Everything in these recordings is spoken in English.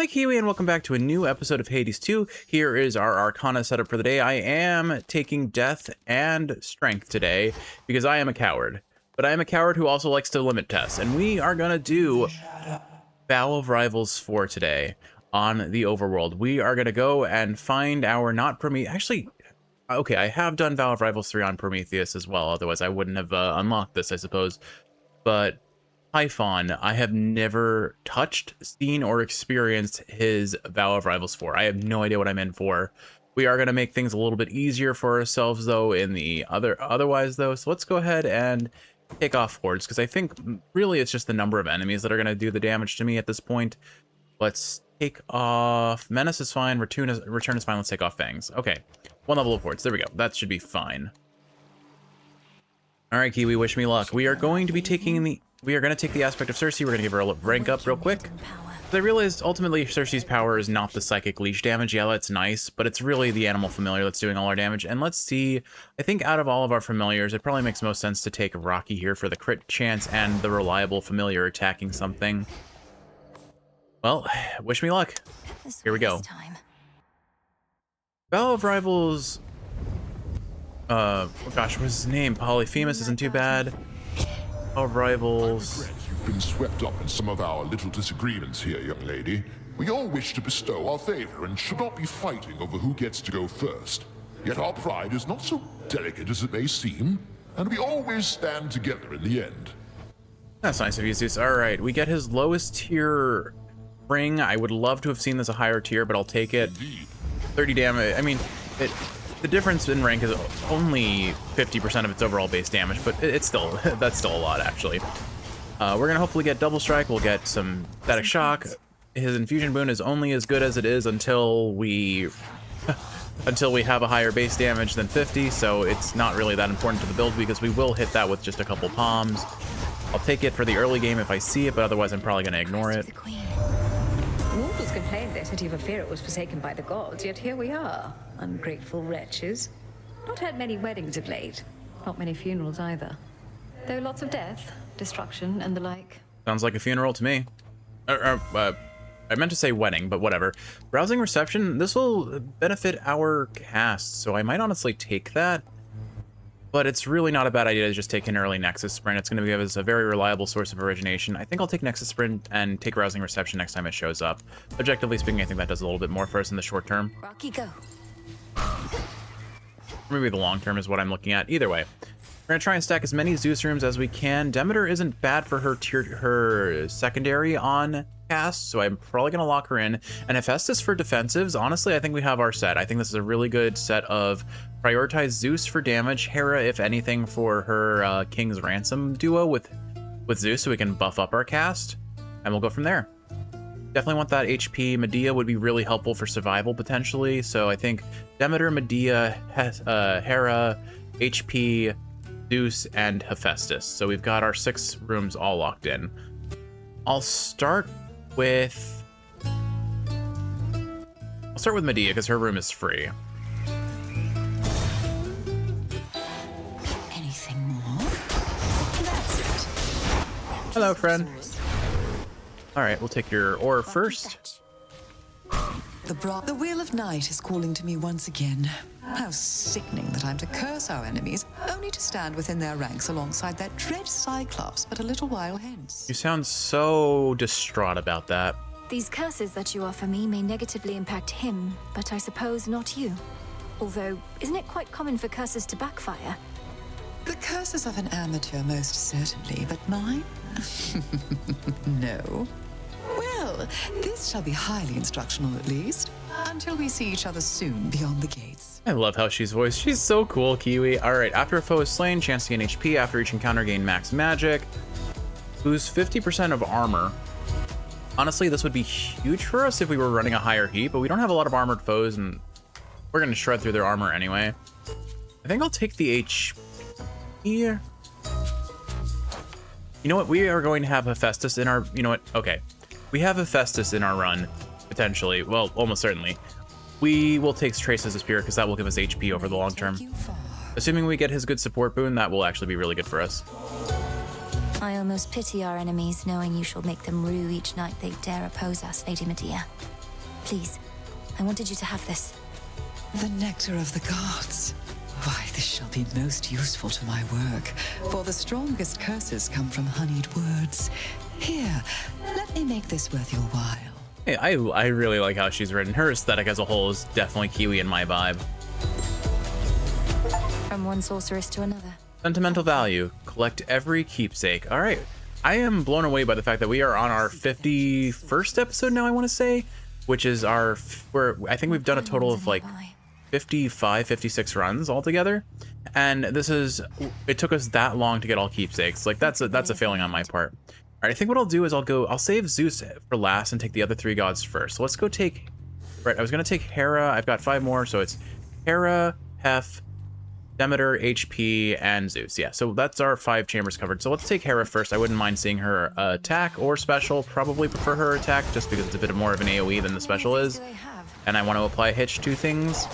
Hi Kiwi, and welcome back to a new episode of Hades 2. Here is our Arcana setup for the day. I am taking Death and Strength today because I am a coward. But I am a coward who also likes to limit tests, and we are going to do Vow of Rivals 4 today on the Overworld. We are going to go and find our not Prometheus. Actually, okay, I have done Vow of Rivals 3 on Prometheus as well, otherwise I wouldn't have unlocked this, I suppose. But Typhon, I have never touched, seen, or experienced his Vow of Rivals 4. I have no idea what I'm in for. We are going to make things a little bit easier for ourselves, though, in the otherwise, though. So let's go ahead and take off Hordes, because I think really it's just the number of enemies that are going to do the damage to me at this point. Let's take off Menace is fine, Return is fine, let's take off Fangs. Okay, one level of Hordes, there we go, that should be fine. Alright, Kiwi, wish me luck. We are going to be taking the... We are going to take the aspect of Circe. We're going to give her a rank up real quick. I realized ultimately Circe's power is not the psychic leash damage. Yeah, that's nice, but it's really the animal familiar that's doing all our damage. And let's see, I think out of all of our familiars, it probably makes most sense to take Rocky here for the crit chance and the reliable familiar attacking something. Well, wish me luck. Here we go. Vow of Rivals. Oh gosh, what's his name? Polyphemus isn't too bad. Vow of Rivals. You've been swept up in some of our little disagreements here, young lady. We all wish to bestow our favor and should not be fighting over who gets to go first. Yet our pride is not so delicate as it may seem, and we always stand together in the end. That's nice of you, Zeus. All right, we get his lowest tier ring. I would love to have seen this a higher tier, but I'll take it. Indeed. 30 damage. I mean, the difference in rank is only 50% of its overall base damage, but it's still, that's still a lot, actually. We're gonna hopefully get double strike. We'll get some static shock. His infusion boon is only as good as it is until we have a higher base damage than 50, so it's not really that important to the build because we will hit that with just a couple palms. I'll take it for the early game if I see it, but otherwise I'm probably gonna ignore it. Mortals complained their city of Fear was forsaken by the gods, yet here we are, ungrateful wretches. Not had many weddings of late, not many funerals either. Though lots of death, destruction, and the like. Sounds like a funeral to me. I meant to say wedding, but whatever. Rousing Reception, this will benefit our cast, so I might honestly take that. But it's really not a bad idea to just take an early Nexus Sprint. It's going to give us a very reliable source of origination. I think I'll take Nexus Sprint and take Rousing Reception next time it shows up. Objectively speaking, I think that does a little bit more for us in the short term. Rocky, go. Maybe the long term is what I'm looking at. Either way, we're going to try and stack as many Zeus rooms as we can. Demeter isn't bad for her secondary on cast, so I'm probably going to lock her in. And Hephaestus for defensives, honestly, I think we have our set. I think this is a really good set of prioritize Zeus for damage, Hera, if anything, for her King's Ransom duo with Zeus, so we can buff up our cast, and we'll go from there. Definitely want that HP. Medea would be really helpful for survival, potentially, so I think Demeter, Medea, Hera, HP, Zeus, and Hephaestus. So we've got our 6 rooms all locked in. I'll start with Medea, because her room is free. Anything more? That's it. Hello, friend. All right, we'll take your ore first. The Wheel of Night is calling to me once again. How sickening that I'm to curse our enemies, only to stand within their ranks alongside that dread Cyclops but a little while hence. You sound so distraught about that. These curses that you offer me may negatively impact him, but I suppose not you. Although, isn't it quite common for curses to backfire? The curses of an amateur, most certainly, but mine? No. Well, this shall be highly instructional at least, until we see each other soon beyond the gates. I love how she's voiced. She's so cool, Kiwi. All right, after a foe is slain, chance to gain HP. After each encounter, gain max magic. Lose 50% of armor. Honestly, this would be huge for us if we were running a higher heat, but we don't have a lot of armored foes, and we're going to shred through their armor anyway. I think I'll take the HP. You know what? We are going to have Hephaestus in our... You know what? Okay. We have Hephaestus in our run, potentially. Well, almost certainly. We will take Trace as a Spirit, because that will give us HP over the long term. Assuming we get his good support boon, that will actually be really good for us. I almost pity our enemies, knowing you shall make them rue each night they dare oppose us, Lady Medea. Please, I wanted you to have this. The nectar of the gods. Why, this shall be most useful to my work, for the strongest curses come from honeyed words. Here, let me make this worth your while. Hey, I really like how she's written. Her aesthetic as a whole is definitely Kiwi in my vibe. From one sorceress to another. Sentimental value. Collect every keepsake. All right. I am blown away by the fact that we are on our 51st episode now, I want to say, which is I think we've done a total of like 55, 56 runs altogether. And it took us that long to get all keepsakes. Like that's a failing on my part. All right, I think what I'll do is I'll save Zeus for last and take the other 3 gods first. So let's go take, right, I was going to take Hera. I've got 5 more, so it's Hera, Hef, Demeter, HP, and Zeus. Yeah, so that's our 5 chambers covered. So let's take Hera first. I wouldn't mind seeing her attack or special. Probably prefer her attack just because it's a bit more of an AoE than the special is. And I want to apply Hitch to things.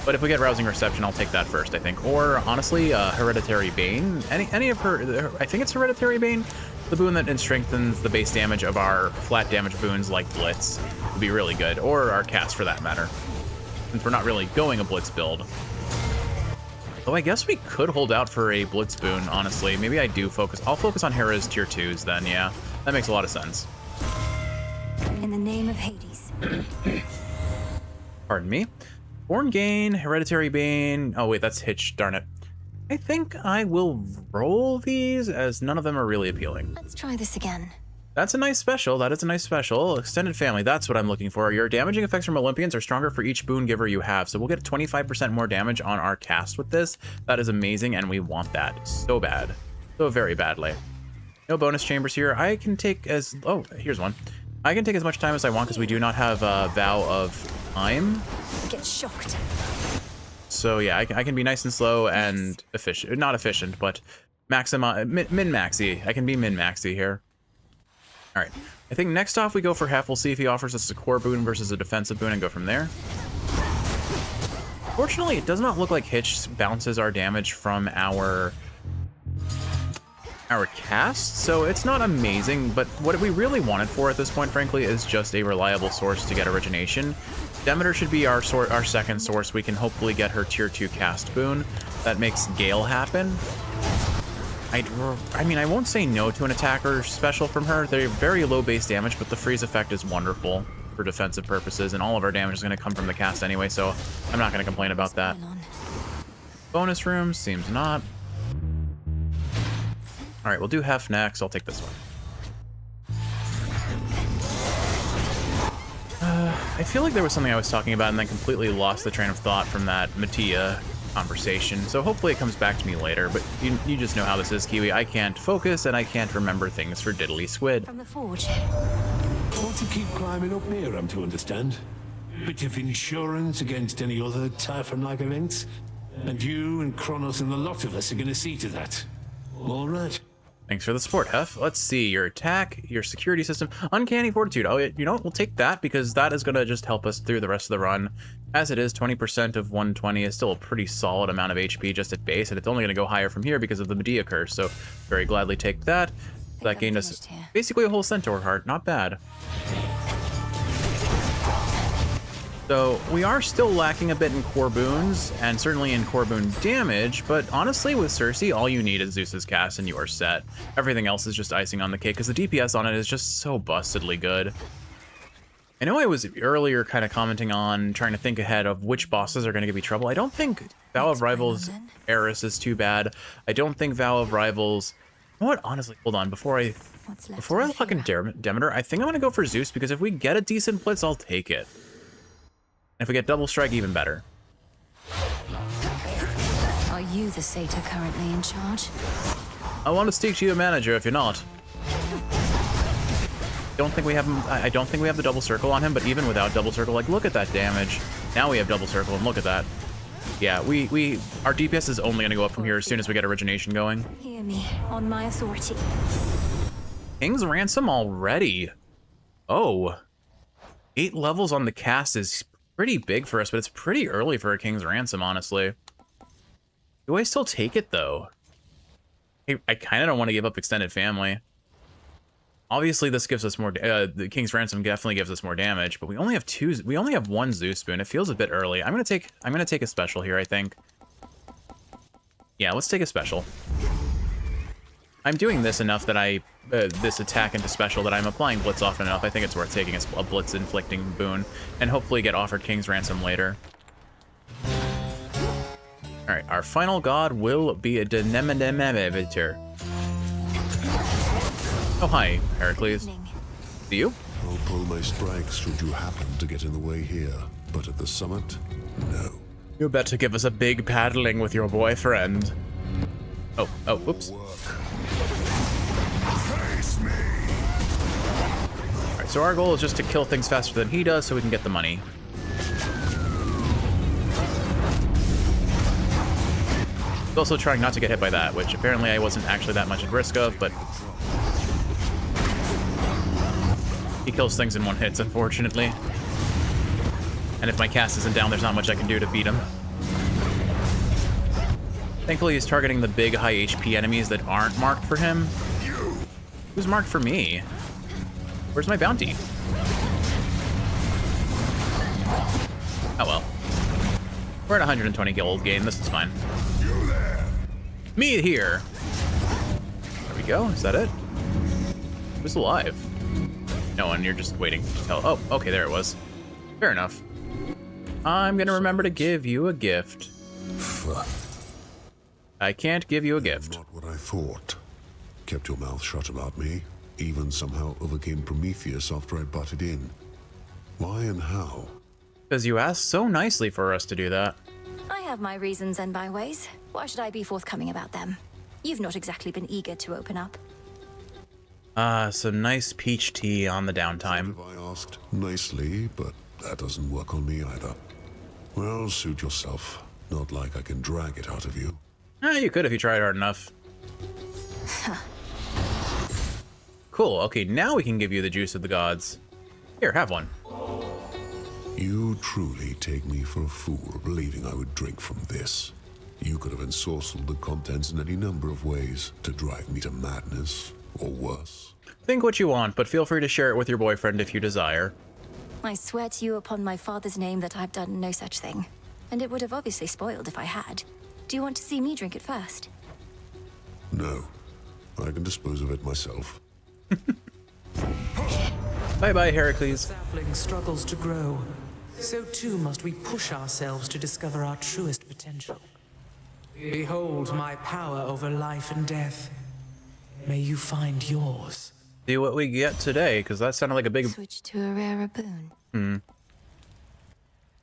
But if we get Rousing Reception, I'll take that first, I think. Or, honestly, Hereditary Bane. Any of her... I think it's Hereditary Bane. The boon that strengthens the base damage of our flat damage boons like Blitz would be really good. Or our cast, for that matter. Since we're not really going a Blitz build. Oh, I guess we could hold out for a Blitz boon, honestly. Maybe I do focus... I'll focus on Hera's tier 2s then, yeah. That makes a lot of sense. In the name of Hades. Pardon me. Born Gain, Hereditary Bane. Oh, wait, that's Hitch, darn it. I think I will roll these as none of them are really appealing. Let's try this again. That's a nice special. That is a nice special. Extended Family, that's what I'm looking for. Your damaging effects from Olympians are stronger for each boon giver you have. So we'll get 25% more damage on our cast with this. That is amazing, and we want that so bad. So very badly. No bonus chambers here. I can take as... Oh, here's one. I can take as much time as I want because we do not have Vow of Time. Get shocked. So yeah, I can be nice and slow and efficient. Not efficient, but min-maxy. I can be min-maxy here. All right. I think next off we go for Hef. We'll see if he offers us a core boon versus a defensive boon and go from there. Fortunately, it does not look like Hitch bounces our damage from our cast, so it's not amazing, but what we really want it for at this point, frankly, is just a reliable source to get origination. Demeter should be our second source. We can hopefully get her tier 2 cast boon. That makes Gale happen. I mean, I won't say no to an attacker special from her. They're very low base damage, but the freeze effect is wonderful for defensive purposes, and all of our damage is going to come from the cast anyway, so I'm not going to complain about that. Bonus room seems not. All right, we'll do Hef next. I'll take this one. I feel like there was something I was talking about and then completely lost the train of thought from that Medea conversation. So hopefully it comes back to me later, but you just know how this is, Kiwi. I can't focus and I can't remember things for diddly squid. From the forge. Want to keep climbing up here, I'm to understand. Bit of insurance against any other Typhon-like events. And you and Kronos and the lot of us are going to see to that. All right. Thanks for the support, Hef. Let's see, your attack, your security system, Uncanny Fortitude. Oh, you know what? We'll take that because that is going to just help us through the rest of the run. As it is, 20% of 120 is still a pretty solid amount of HP just at base, and it's only going to go higher from here because of the Medea curse, so very gladly take that. That gained us basically a whole Centaur heart. Not bad. So we are still lacking a bit in core boons, and certainly in core boon damage, but honestly with Cersei, all you need is Zeus's cast and you are set. Everything else is just icing on the cake, because the DPS on it is just so bustedly good. I know I was earlier kind of commenting on trying to think ahead of which bosses are going to give me trouble. I don't think Vow of Rivals Eris is too bad. I don't think Vow of Rivals... You know what? Honestly, hold on. Before I look in Demeter, I think I'm going to go for Zeus, because if we get a decent blitz, I'll take it. If we get double strike, even better. Are you the satyr currently in charge? I want to speak to your manager if you're not. Don't think we have him. I don't think we have the double circle on him, but even without double circle, like, look at that damage. Now we have double circle, and look at that. Yeah, our DPS is only going to go up from here as soon as we get origination going. Hear me, on my authority. King's Ransom already. Oh. 8 levels on the cast is pretty big for us, but it's pretty early for a King's Ransom, honestly. Do I still take it, though? I kind of don't want to give up extended family. Obviously, this gives us more. The King's Ransom definitely gives us more damage, but we only have two. We only have one Zeus spoon. It feels a bit early. I'm gonna take a special here, I think. Yeah, let's take a special. I'm doing this enough that this attack into special that I'm applying Blitz often enough. I think it's worth taking a Blitz inflicting boon and hopefully get offered King's Ransom later. All right, our final god will be a Denemedemeviter. Oh, hi, Heracles. See you? I'll pull my strikes should you happen to get in the way here, but at the summit, no. You better give us a big paddling with your boyfriend. Oh, whoops. Alright, so our goal is just to kill things faster than he does so we can get the money. He's also trying not to get hit by that, which apparently I wasn't actually that much at risk of, but he kills things in one hit, unfortunately. And if my cast isn't down, there's not much I can do to beat him. Thankfully, he's targeting the big, high HP enemies that aren't marked for him. Who's marked for me? Where's my bounty? Oh well. We're at 120 gold gain. This is fine. Me here. There we go. Is that it? Who's alive? No one. You're just waiting to tell. Oh, okay. There it was. Fair enough. I'm gonna remember to give you a gift. I can't give you a gift. Not what I thought. Kept your mouth shut about me. Even somehow overcame Prometheus after I butted in. Why and how? Because you asked so nicely for us to do that. I have my reasons and my ways. Why should I be forthcoming about them? You've not exactly been eager to open up. Some nice peach tea on the downtime. Have I asked nicely, but that doesn't work on me either. Well, suit yourself. Not like I can drag it out of you. You could if you tried hard enough. Cool, okay, now we can give you the juice of the gods. Here, have one. You truly take me for a fool, believing I would drink from this. You could have ensorcelled the contents in any number of ways to drive me to madness, or worse. Think what you want, but feel free to share it with your boyfriend if you desire. I swear to you upon my father's name that I've done no such thing. And it would have obviously spoiled if I had. Do you want to see me drink it first? No. I can dispose of it myself. Bye-bye, Heracles. Sapling struggles to grow. So too must we push ourselves to discover our truest potential. Behold my power over life and death. May you find yours. See what we get today, because that sounded like a big... Switch to a rarer boon.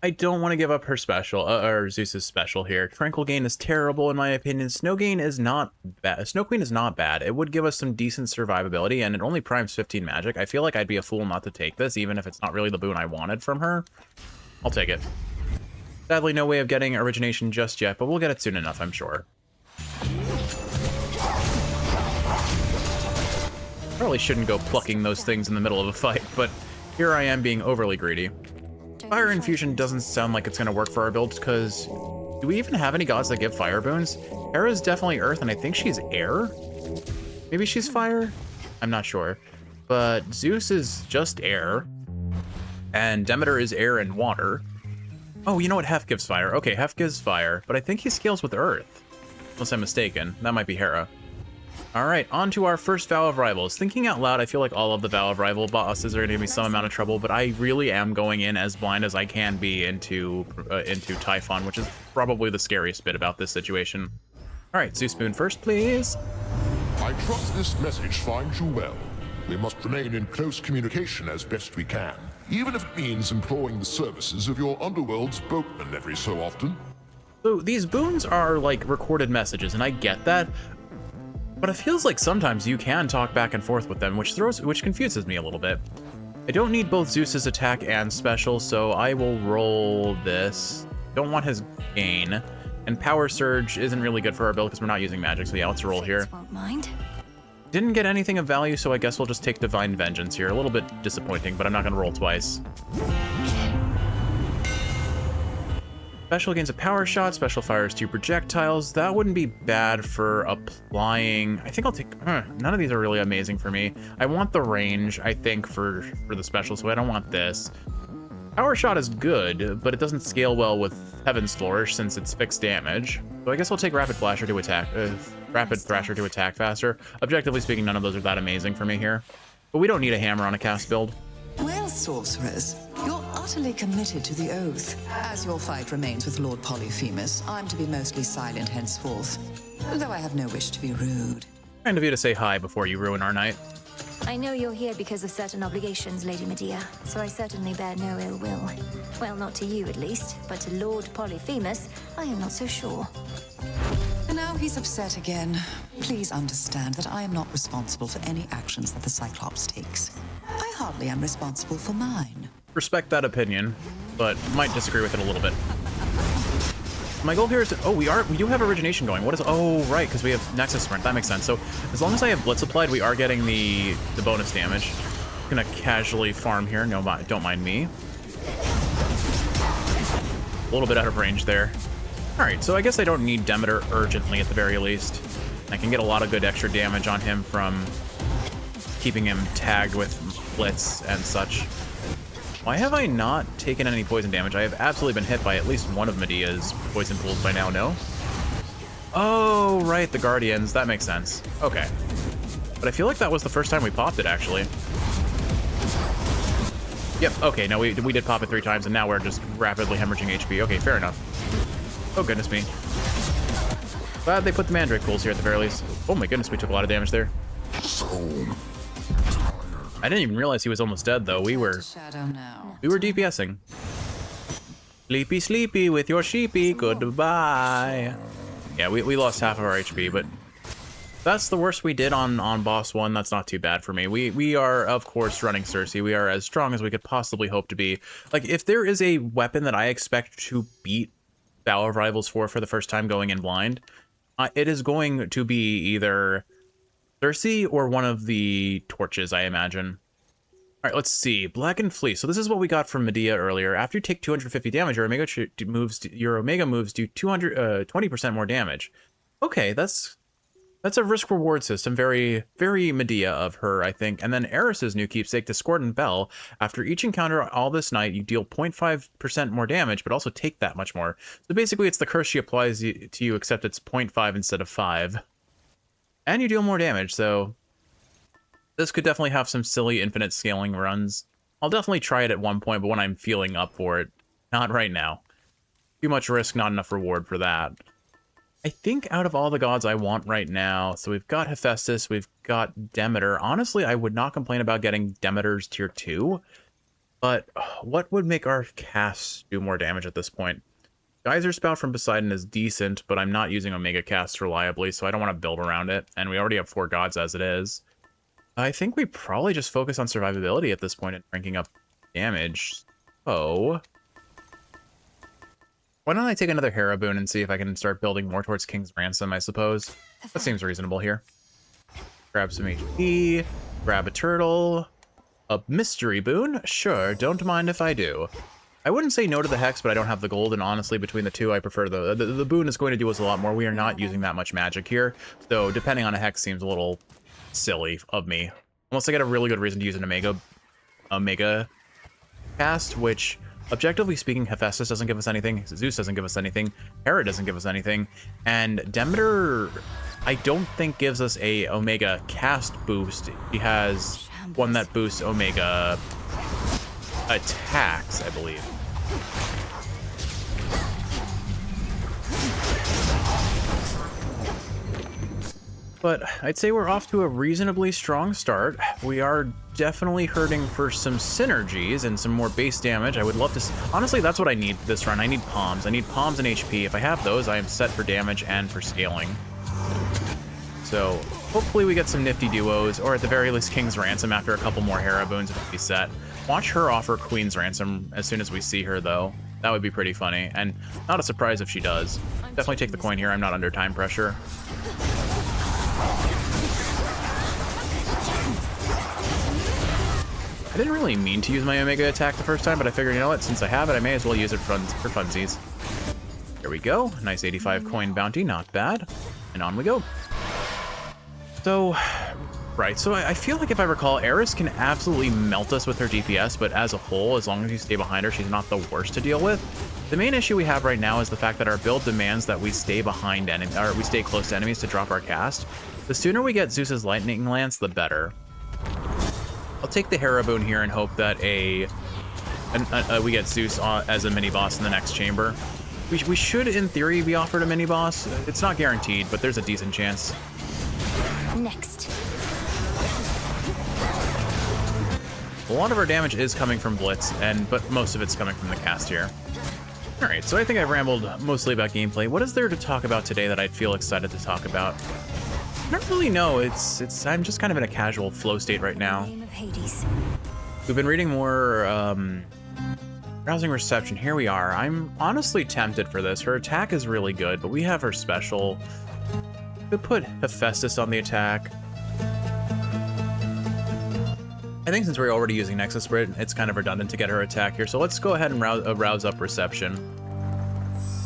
I don't want to give up her special, or Zeus's special here. Tranquil Gain is terrible in my opinion. Snow Gain is not bad. Snow Queen is not bad. It would give us some decent survivability, and it only primes 15 magic. I feel like I'd be a fool not to take this, even if it's not really the boon I wanted from her. I'll take it. Sadly, no way of getting origination just yet, but we'll get it soon enough, I'm sure. Probably shouldn't go plucking those things in the middle of a fight, but here I am being overly greedy. Fire Infusion doesn't sound like it's going to work for our builds, because do we even have any gods that give fire boons? Hera's definitely earth, and I think she's air? Maybe she's fire? I'm not sure. But Zeus is just air, and Demeter is air and water. Oh, you know what? Hef gives fire. Okay, Hef gives fire, but I think he scales with earth. Unless I'm mistaken. That might be Hera. Alright, on to our first Vow of Rivals. Thinking out loud, I feel like all of the Vow of Rival bosses are going to give me some amount of trouble, but I really am going in as blind as I can be into Typhon, which is probably the scariest bit about this situation. Alright, Zeus Spoon first, please. I trust this message finds you well. We must remain in close communication as best we can, even if it means employing the services of your Underworld's boatman every so often. So these boons are like recorded messages, and I get that, but it feels like sometimes you can talk back and forth with them, which confuses me a little bit. I don't need both Zeus's attack and special, so I will roll this. Don't want his gain. And Power Surge isn't really good for our build because we're not using magic, so yeah, let's roll here. Won't mind. Didn't get anything of value, so I guess we'll just take Divine Vengeance here. A little bit disappointing, but I'm not going to roll twice. Special gains a power shot, special fires 2 projectiles. That wouldn't be bad for applying. I think I'll take, none of these are really amazing for me. I want the range, I think, for the special, so I don't want this. Power shot is good, but it doesn't scale well with Heaven's Flourish since it's fixed damage. So I guess I'll take Rapid Flasher to attack, Rapid Thrasher to attack faster. Objectively speaking, none of those are that amazing for me here. But we don't need a hammer on a cast build. Well, sorcerers, you're utterly committed to the oath. As your fight remains with Lord Polyphemus, I'm to be mostly silent henceforth, though I have no wish to be rude. Kind of you to say hi before you ruin our night. I know you're here because of certain obligations, Lady Medea, so I certainly bear no ill will. Well, not to you at least, but to Lord Polyphemus, I am not so sure. And now he's upset again. Please understand that I am not responsible for any actions that the Cyclops takes. I hardly am responsible for mine. Respect that opinion, but might disagree with it a little bit. My goal here is to, oh, we do have origination going. What is, oh, right, because we have Nexus Sprint. That makes sense. So as long as I have Blitz applied, we are getting the bonus damage. Gonna casually farm here. No, don't mind me. A little bit out of range there. All right, so I guess I don't need Demeter urgently at the very least. I can get a lot of good extra damage on him from keeping him tagged with Blitz and such. Why have I not taken any poison damage? I have absolutely been hit by at least one of Medea's poison pools by now, no? Oh, right, the Guardians. That makes sense. Okay. But I feel like that was the first time we popped it, actually. Yep, okay, no, we did pop it 3 times, and now we're just rapidly hemorrhaging HP. Okay, fair enough. Oh, goodness me. Glad they put the Mandrake pools here at the very least. Oh my goodness, we took a lot of damage there. I didn't even realize he was almost dead, though. We were DPSing. Sleepy, sleepy with your sheepy. Goodbye. Yeah, we lost half of our HP, but that's the worst we did on boss 1. That's not too bad for me. We are, of course, running Cersei. We are as strong as we could possibly hope to be. Like, if there is a weapon that I expect to beat Battle of Rivals for the first time going in blind, it is going to be either Cersei or one of the torches, I imagine. All right, let's see. Blackened Fleece. So this is what we got from Medea earlier. After you take 250 damage, your Omega moves do 20% more damage. Okay, that's a risk-reward system. Very, very Medea of her, I think. And then Eris's new keepsake, Discordant Bell. After each encounter all this night, you deal 0.5% more damage, but also take that much more. So basically, it's the curse she applies to you, except it's 0.5 instead of 5. And you deal more damage, so this could definitely have some silly infinite scaling runs. I'll definitely try it at one point, but when I'm feeling up for it, not right now. Too much risk, not enough reward for that. I think out of all the gods I want right now, so we've got Hephaestus, we've got Demeter. Honestly, I would not complain about getting Demeter's tier 2, but what would make our casts do more damage at this point? Geyser Spout from Poseidon is decent, but I'm not using Omega Cast reliably, so I don't want to build around it, and we already have 4 gods as it is. I think we probably just focus on survivability at this point and ranking up damage. So why don't I take another Hera boon and see if I can start building more towards King's Ransom, I suppose. That seems reasonable here. Grab some HP, grab a turtle, a mystery boon? Sure, don't mind if I do. I wouldn't say no to the Hex, but I don't have the gold, and honestly, between the two, I prefer the boon is going to do us a lot more. We are not using that much magic here, so depending on a Hex seems a little silly of me. Unless I get a really good reason to use an Omega cast, which, objectively speaking, Hephaestus doesn't give us anything, Zeus doesn't give us anything, Hera doesn't give us anything, and Demeter, I don't think gives us a Omega cast boost. He has one that boosts Omega attacks, I believe. But I'd say we're off to a reasonably strong start. We are definitely hurting for some synergies and some more base damage. I would love to honestly, that's what I need this run. I need palms. I need palms and HP. If I have those, I am set for damage and for scaling. So hopefully we get some nifty duos, or at the very least King's Ransom after a couple more Hera boons if we set. Watch her offer Queen's Ransom as soon as we see her, though. That would be pretty funny, and not a surprise if she does. Definitely take the coin here. I'm not under time pressure. I didn't really mean to use my Omega attack the first time, but I figured, you know what, since I have it, I may as well use it for funsies. we go. Nice 85 coin bounty, not bad. And on we go. So, right, so I feel like if I recall, Eris can absolutely melt us with her DPS, but as a whole, as long as you stay behind her, she's not the worst to deal with. The main issue we have right now is the fact that our build demands that we stay behind enemies, or we stay close to enemies to drop our cast. The sooner we get Zeus's Lightning Lance, the better. I'll take the Hera boon here and hope that we get Zeus as a mini-boss in the next chamber. We should, in theory, be offered a mini-boss. It's not guaranteed, but there's a decent chance. Next. A lot of our damage is coming from Blitz, but most of it's coming from the cast here. Alright, so I think I've rambled mostly about gameplay. What is there to talk about today that I'd feel excited to talk about? I don't really know. I'm just kind of in a casual flow state right now. Name of Hades. We've been reading more Rousing Reception. Here we are. I'm honestly tempted for this. Her attack is really good, but we have her special. Could put Hephaestus on the attack. I think since we're already using Nexus Spirit, it's kind of redundant to get her attack here. So let's go ahead and rouse up Reception.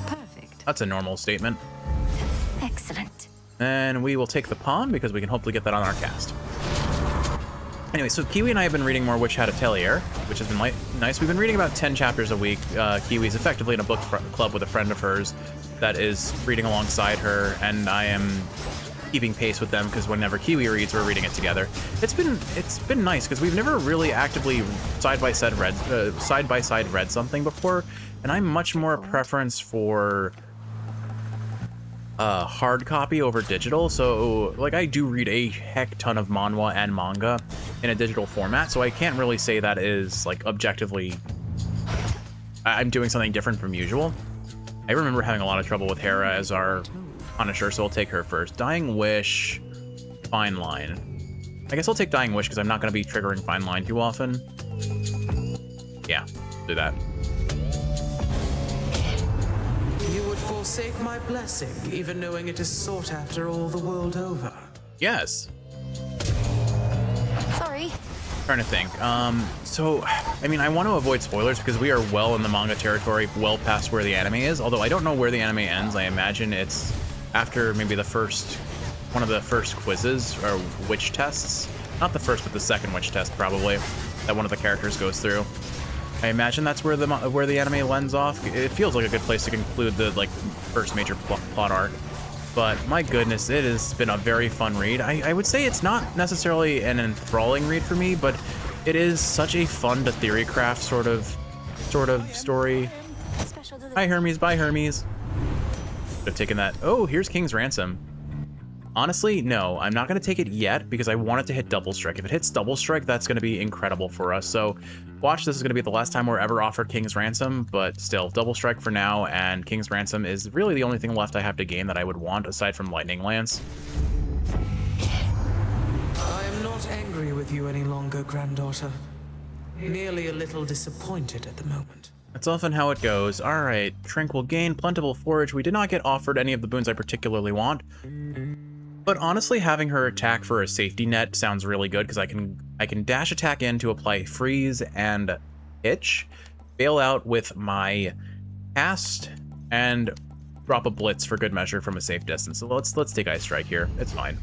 Perfect. That's a normal statement. Excellent. And we will take the pawn because we can hopefully get that on our cast. Anyway, so Kiwi and I have been reading more Witch Hat Atelier, which has been nice. We've been reading about 10 chapters a week. Kiwi's effectively in a book club with a friend of hers that is reading alongside her, and I am keeping pace with them because whenever Kiwi reads, we're reading it together. It's been nice because we've never really actively side by side read something before, and I'm much more a preference for hard copy over digital. So like I do read a heck ton of manhwa and manga in a digital format, so I can't really say that is like objectively I'm doing something different from usual. I remember having a lot of trouble with Hera as our Punisher, so we'll take her first. Dying Wish, Fine Line. I guess I'll take Dying Wish because I'm not going to be triggering Fine Line too often. Yeah, do that. You would forsake my blessing, even knowing it is sought after all the world over. Yes. Sorry. Trying to think. So, I mean, I want to avoid spoilers because we are well in the manga territory, well past where the anime is. Although I don't know where the anime ends. I imagine it's after maybe one of the first quizzes or witch tests. Not the first, but the second witch test probably that one of the characters goes through. I imagine that's where the anime lends off. It feels like a good place to conclude the first major plot arc. But my goodness, it has been a very fun read. I would say it's not necessarily an enthralling read for me, but it is such a fun to theory craft sort of story. Hi Hermes, bye Hermes. Should have taken that. Oh, here's King's Ransom. Honestly, no, I'm not going to take it yet because I want it to hit double strike. If it hits double strike, that's going to be incredible for us. So watch, this is going to be the last time we're ever offered King's Ransom, but still, double strike for now, and King's Ransom is really the only thing left I have to gain that I would want aside from Lightning Lance. I am not angry with you any longer, granddaughter. Merely a little disappointed at the moment. That's often how it goes. All right, Tranquil Gain, Plentiful Forage. We did not get offered any of the boons I particularly want. But honestly, having her attack for a safety net sounds really good because I can dash attack in to apply freeze and hitch, bail out with my cast, and drop a blitz for good measure from a safe distance. So let's take Ice Strike here. It's fine.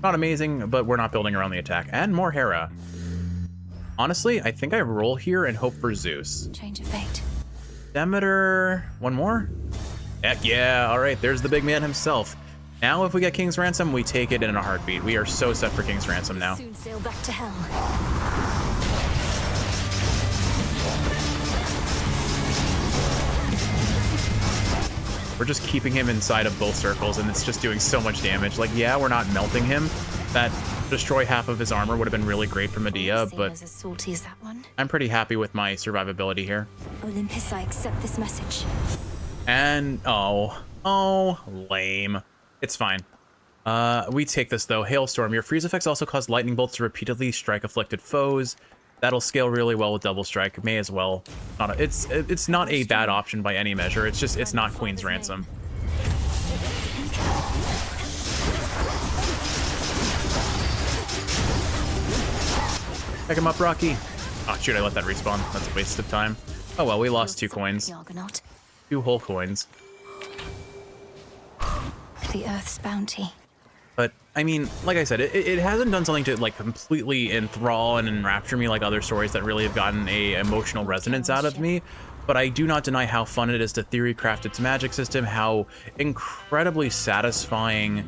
Not amazing, but we're not building around the attack. And more Hera. Honestly, I think I roll here and hope for Zeus. Change of fate. Demeter, one more? Heck yeah! All right, there's the big man himself. Now, if we get King's Ransom, we take it in a heartbeat. We are so set for King's Ransom now. Soon sail back to hell. We're just keeping him inside of both circles, and it's just doing so much damage. Like, yeah, we're not melting him. That destroy half of his armor would have been really great for Medea, but as salty as that one. I'm pretty happy with my survivability here. Olympus, I accept this message. And oh, lame. It's fine. We take this though. Hailstorm. Your freeze effects also cause lightning bolts to repeatedly strike afflicted foes. That'll scale really well with double strike. May as well. It's not a bad option by any measure. It's just it's not Queen's Ransom. Pick him up, Rocky. Oh shoot! I let that respawn. That's a waste of time. Oh well, we lost 2 coins. 2 whole coins. The Earth's bounty. But I mean, like I said, it hasn't done something to like completely enthrall and enrapture me like other stories that really have gotten a emotional resonance out of me. But I do not deny how fun it is to theory craft its magic system, how incredibly satisfying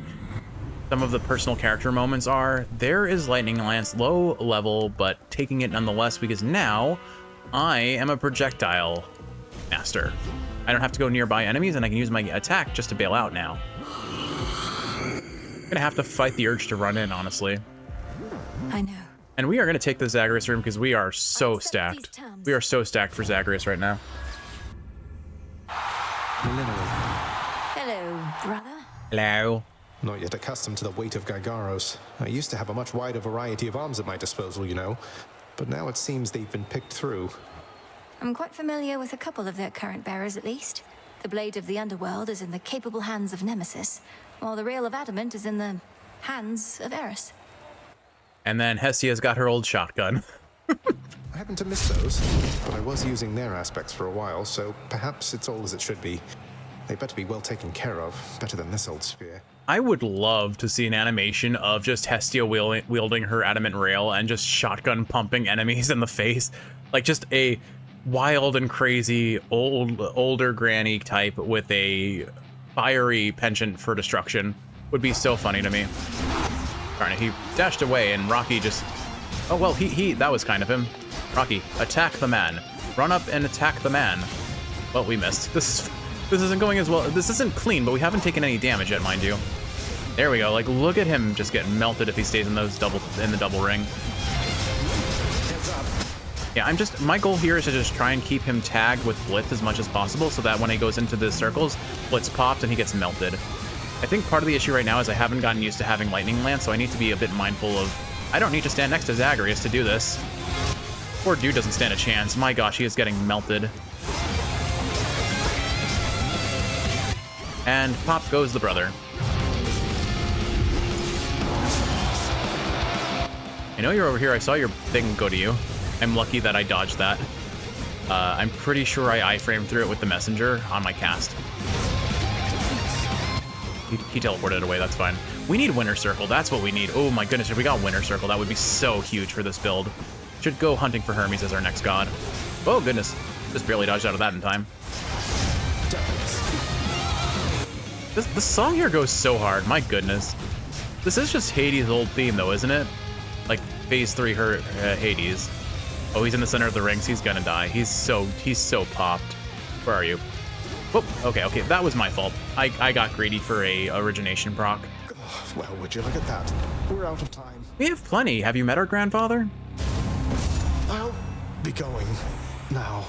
some of the personal character moments are. There is Lightning Lance, low level, but taking it nonetheless, because now I am a projectile master. I don't have to go nearby enemies, and I can use my attack just to bail out now. I'm gonna have to fight the urge to run in, honestly. I know. And we are gonna take the Zagreus room because we are so stacked. We are so stacked for Zagreus right now. Hello, brother. Hello. Not yet accustomed to the weight of Gygaros. I used to have a much wider variety of arms at my disposal, you know. But now it seems they've been picked through. I'm quite familiar with a couple of their current bearers, at least. The blade of the underworld is in the capable hands of Nemesis, while the rail of adamant is in the hands of Eris. And then Hestia's got her old shotgun. I happen to miss those, but I was using their aspects for a while, so perhaps it's all as it should be. They better be well taken care of, better than this old spear. I would love to see an animation of just Hestia wielding her adamant rail and just shotgun pumping enemies in the face. Like just a wild and crazy older granny type with a fiery penchant for destruction. Would be so funny to me. Darn it, he dashed away and Rocky just... Oh, well, that was kind of him. Rocky, attack the man. Run up and attack the man. Well, we missed. This isn't going as well. This isn't clean, but we haven't taken any damage yet, mind you. There we go. Like, look at him just get melted if he stays in the double ring. Yeah, my goal here is to just try and keep him tagged with Blitz as much as possible so that when he goes into the circles, Blitz pops and he gets melted. I think part of the issue right now is I haven't gotten used to having Lightning Lance, so I need to be a bit mindful of... I don't need to stand next to Zagreus to do this. Poor dude doesn't stand a chance. My gosh, he is getting melted. And pop goes the brother. I know you're over here. I saw your thing go to you. I'm lucky that I dodged that. I'm pretty sure I iframed through it with the messenger on my cast. He teleported away, that's fine. We need Winter Circle, that's what we need. Oh my goodness, if we got Winter Circle, that would be so huge for this build. Should go hunting for Hermes as our next god. Oh goodness, just barely dodged out of that in time. The song here goes so hard, my goodness. This is just Hades' old theme though, isn't it? Like phase 3 Hades. Oh, he's in the center of the rings, he's gonna die. He's so popped. Where are you? Oh, okay, that was my fault. I got greedy for a origination proc. Oh, well, would you look at that? We're out of time. We have plenty. Have you met our grandfather? I'll be going now.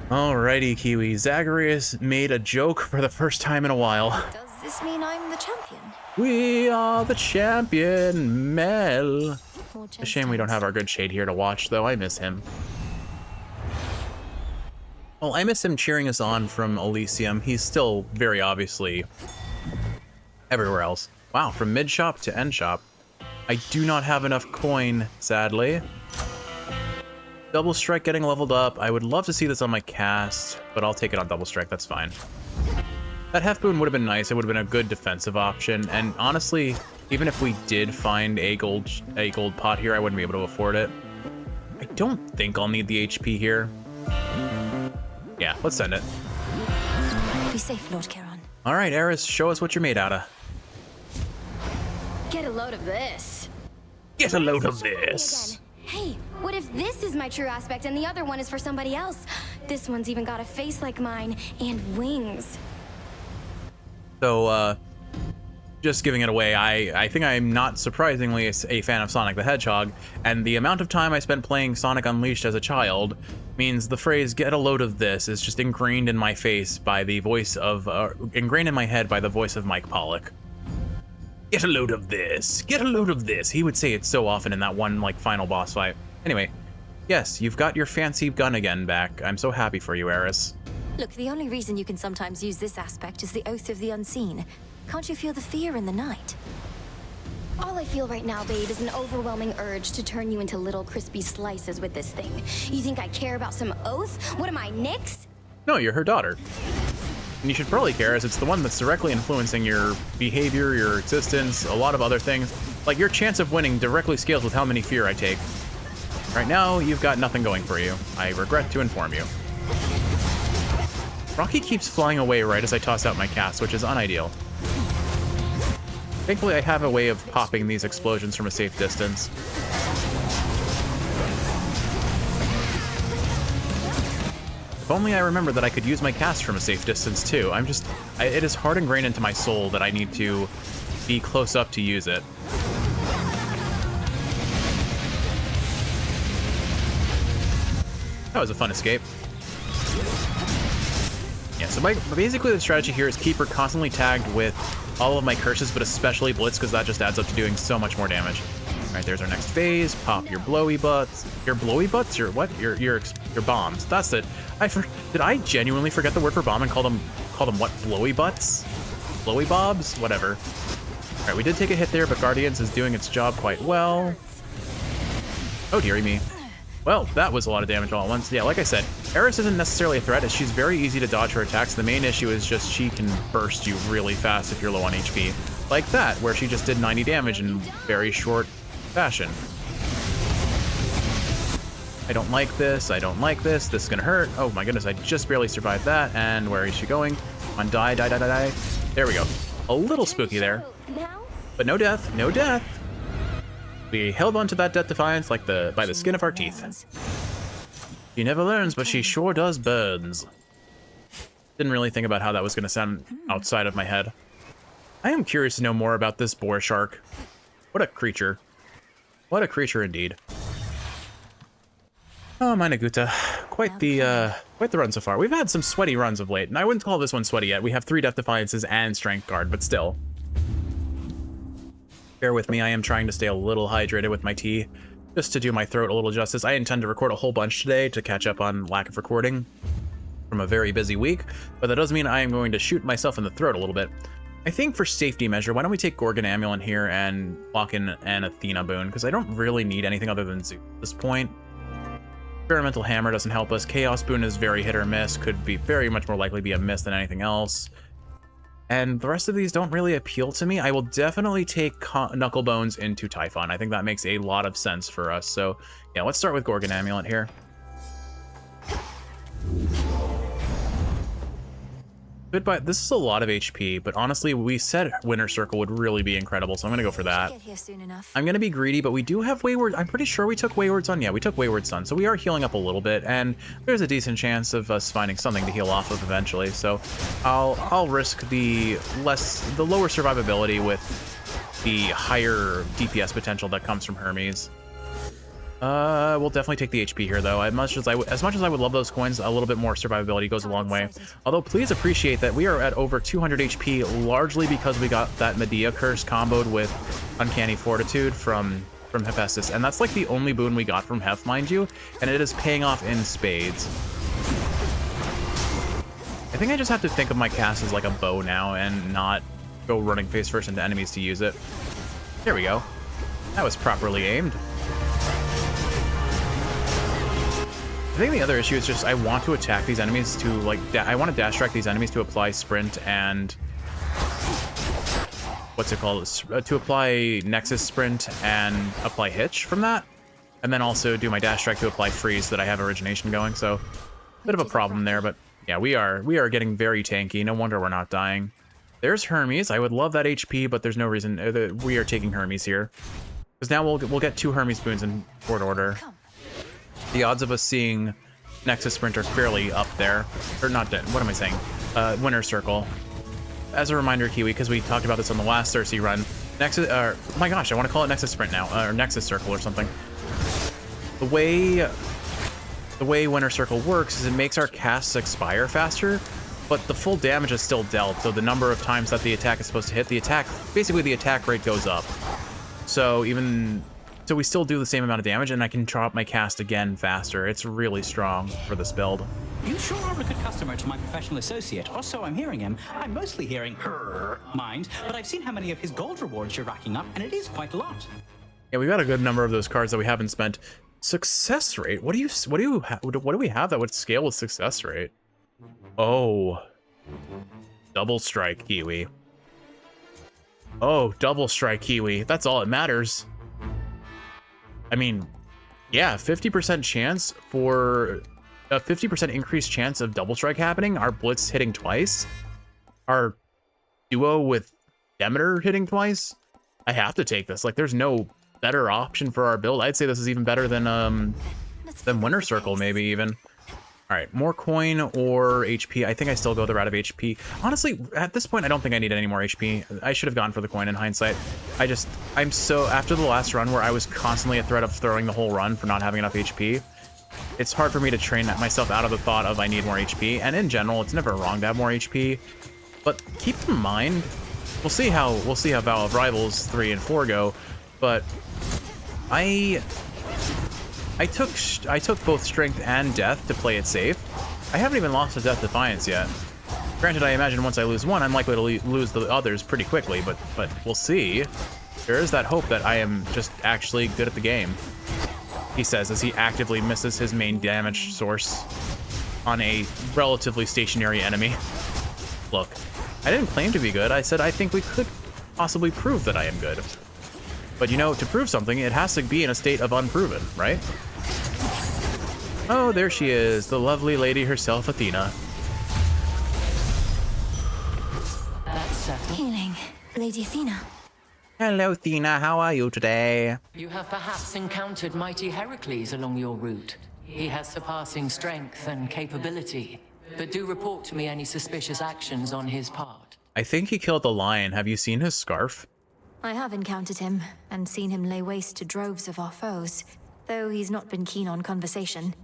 Alrighty, Kiwi. Zagreus made a joke for the first time in a while. Does this mean I'm the champion? We are the champion, Mel. Or A shame we don't have our good Shade here to watch, though. I miss him. Well, I miss him cheering us on from Elysium. He's still very obviously everywhere else. Wow, from mid shop to end shop. I do not have enough coin, sadly. Double Strike getting leveled up. I would love to see this on my cast, but I'll take it on Double Strike, that's fine. That Hef Boon would have been nice. It would have been a good defensive option, and honestly, even if we did find a gold pot here, I wouldn't be able to afford it. I don't think I'll need the HP here. Yeah, let's send it. Be safe, Lord Charon. All right, Eris, show us what you're made out of. Get a load of this. Get a load of this. Hey, what if this is my true aspect and the other one is for somebody else? This one's even got a face like mine and wings. So, just giving it away, I think I'm not surprisingly a fan of Sonic the Hedgehog, and the amount of time I spent playing Sonic Unleashed as a child means the phrase "get a load of this" is just ingrained in my face by the voice of, ingrained in my head by the voice of Mike Pollock. Get a load of this, get a load of this. He would say it so often in that one, like, final boss fight. Anyway, yes, you've got your fancy gun again back. I'm so happy for you, Eris. Look, the only reason you can sometimes use this aspect is the Oath of the Unseen. Can't you feel the fear in the night? All I feel right now, babe, is an overwhelming urge to turn you into little crispy slices with this thing. You think I care about some oath? What am I, Nyx? No, you're her daughter. And you should probably care, as it's the one that's directly influencing your behavior, your existence, a lot of other things. Like, your chance of winning directly scales with how many fear I take. Right now, you've got nothing going for you. I regret to inform you. Rocky keeps flying away right as I toss out my cast, which is unideal. Thankfully, I have a way of popping these explosions from a safe distance. If only I remember that I could use my cast from a safe distance too. It is hard ingrained into my soul that I need to be close up to use it. That was a fun escape. Yeah, so basically the strategy here is keep her constantly tagged with all of my curses, but especially Blitz, because that just adds up to doing so much more damage. All right, there's our next phase. Pop your blowy butts. Your blowy butts? Your what? Your bombs. That's it. Did I genuinely forget the word for bomb and call them what? Blowy butts? Blowy bobs? Whatever. All right, we did take a hit there, but Guardians is doing its job quite well. Oh, dearie me. Well, that was a lot of damage all at once. Yeah, like I said, Eris isn't necessarily a threat, as she's very easy to dodge her attacks. The main issue is just she can burst you really fast if you're low on HP. Like that, where she just did 90 damage in very short fashion. I don't like this. I don't like this. This is gonna hurt. Oh my goodness, I just barely survived that. And where is she going? Come on, die, die, die, die, die. There we go. A little spooky there. But no death, no death. We held on to that Death Defiance like by the skin of our teeth. She never learns, but she sure does burns. Didn't really think about how that was gonna sound outside of my head. I am curious to know more about this boar shark. What a creature. What a creature indeed. Oh, my Naguta. Quite the run so far. We've had some sweaty runs of late, and I wouldn't call this one sweaty yet. We have 3 Death Defiances and Strength Guard, but still. Bear with me, I am trying to stay a little hydrated with my tea, just to do my throat a little justice. I intend to record a whole bunch today to catch up on lack of recording from a very busy week, but that does mean I am going to shoot myself in the throat a little bit. I think for safety measure, why don't we take Gorgon Amulet here and lock in an Athena boon, because I don't really need anything other than Zeus at this point. Experimental Hammer doesn't help us. Chaos Boon is very hit or miss, could be very much more likely be a miss than anything else. And the rest of these don't really appeal to me. I will definitely take Knucklebones into Typhon. I think that makes a lot of sense for us. So yeah, let's start with Gorgon Amulet here. Goodbye. This is a lot of HP, but honestly, we said Winter Circle would really be incredible, so I'm gonna go for that. Get here soon enough. I'm gonna be greedy, but we do have Wayward. I'm pretty sure we took Wayward Sun. Yeah, we took Wayward Sun, so we are healing up a little bit, and there's a decent chance of us finding something to heal off of eventually. So I'll risk the lower survivability with the higher DPS potential that comes from Hermes. We'll definitely take the HP here, though. As much as I would love those coins, a little bit more survivability goes a long way. Although, please appreciate that we are at over 200 HP, largely because we got that Medea curse comboed with Uncanny Fortitude from Hephaestus, and that's like the only boon we got from Hef, mind you, and it is paying off in spades. I think I just have to think of my cast as like a bow now, and not go running face first into enemies to use it. There we go. That was properly aimed. I think the other issue is just I want to attack these enemies to, like, I want to dash track these enemies to apply sprint and... what's it called? To apply Nexus Sprint and apply Hitch from that. And then also do my dash track to apply freeze so that I have origination going. So, bit of a problem there, but yeah, we are getting very tanky. No wonder we're not dying. There's Hermes. I would love that HP, but there's no reason we are taking Hermes here. Because now we'll get 2 Hermes boons in short order. The odds of us seeing Nexus Sprint are fairly up there. Or not, what am I saying? Winter Circle. As a reminder, Kiwi, because we talked about this on the last Cersei run, Nexus, oh my gosh, I want to call it Nexus Sprint now, or Nexus Circle or something. The way Winter Circle works is it makes our casts expire faster, but the full damage is still dealt, so the number of times that the attack is supposed to hit, basically the attack rate goes up. So we still do the same amount of damage, and I can drop my cast again faster. It's really strong for this build. You sure are a good customer to my professional associate, or so I'm hearing him. I'm mostly hearing her mind, but I've seen how many of his gold rewards you're racking up, and it is quite a lot. Yeah, we've got a good number of those cards that we haven't spent. Success rate? What do we have that would scale with success rate? Oh. Double strike Kiwi. Oh, double strike Kiwi. That's all that matters. I mean, yeah, 50% chance for a 50% increased chance of double strike happening. Our Blitz hitting twice. Our duo with Demeter hitting twice. I have to take this. Like, there's no better option for our build. I'd say this is even better than Winter Circle, maybe even. All right, more coin or HP. I think I still go the route of HP. Honestly, at this point, I don't think I need any more HP. I should have gone for the coin in hindsight. I'm so, after the last run where I was constantly at threat of throwing the whole run for not having enough HP, it's hard for me to train myself out of the thought of I need more HP. And in general, it's never wrong to have more HP. But keep in mind, we'll see how Vow of Rivals 3 and 4 go, but I took both Strength and Death to play it safe. I haven't even lost to Death Defiance yet. Granted, I imagine once I lose one, I'm likely to lose the others pretty quickly, but we'll see. There is that hope that I am just actually good at the game, he says as he actively misses his main damage source on a relatively stationary enemy. Look, I didn't claim to be good. I said I think we could possibly prove that I am good. But you know, to prove something, it has to be in a state of unproven, right? Oh, there she is, the lovely lady herself, Athena. Healing, Lady Athena. Hello, Athena. How are you today? You have perhaps encountered mighty Heracles along your route. He has surpassing strength and capability, but do report to me any suspicious actions on his part. I think he killed the lion. Have you seen his scarf? I have encountered him and seen him lay waste to droves of our foes, though he's not been keen on conversation.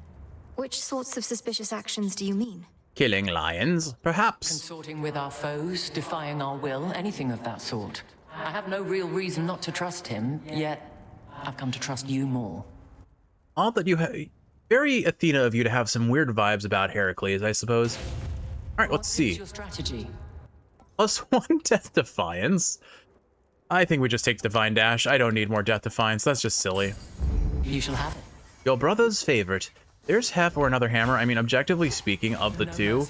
Which sorts of suspicious actions do you mean? Killing lions, perhaps. Consorting with our foes, defying our will, anything of that sort. I have no real reason not to trust him, yet I've come to trust you more. All that you have... Very Athena of you to have some weird vibes about Heracles, I suppose. All right, let's see. What's your strategy? +1 Death Defiance. I think we just take Divine Dash. I don't need more Death Defiance. That's just silly. You shall have it. Your brother's favorite. There's Hef or another hammer. I mean, objectively speaking, of the two,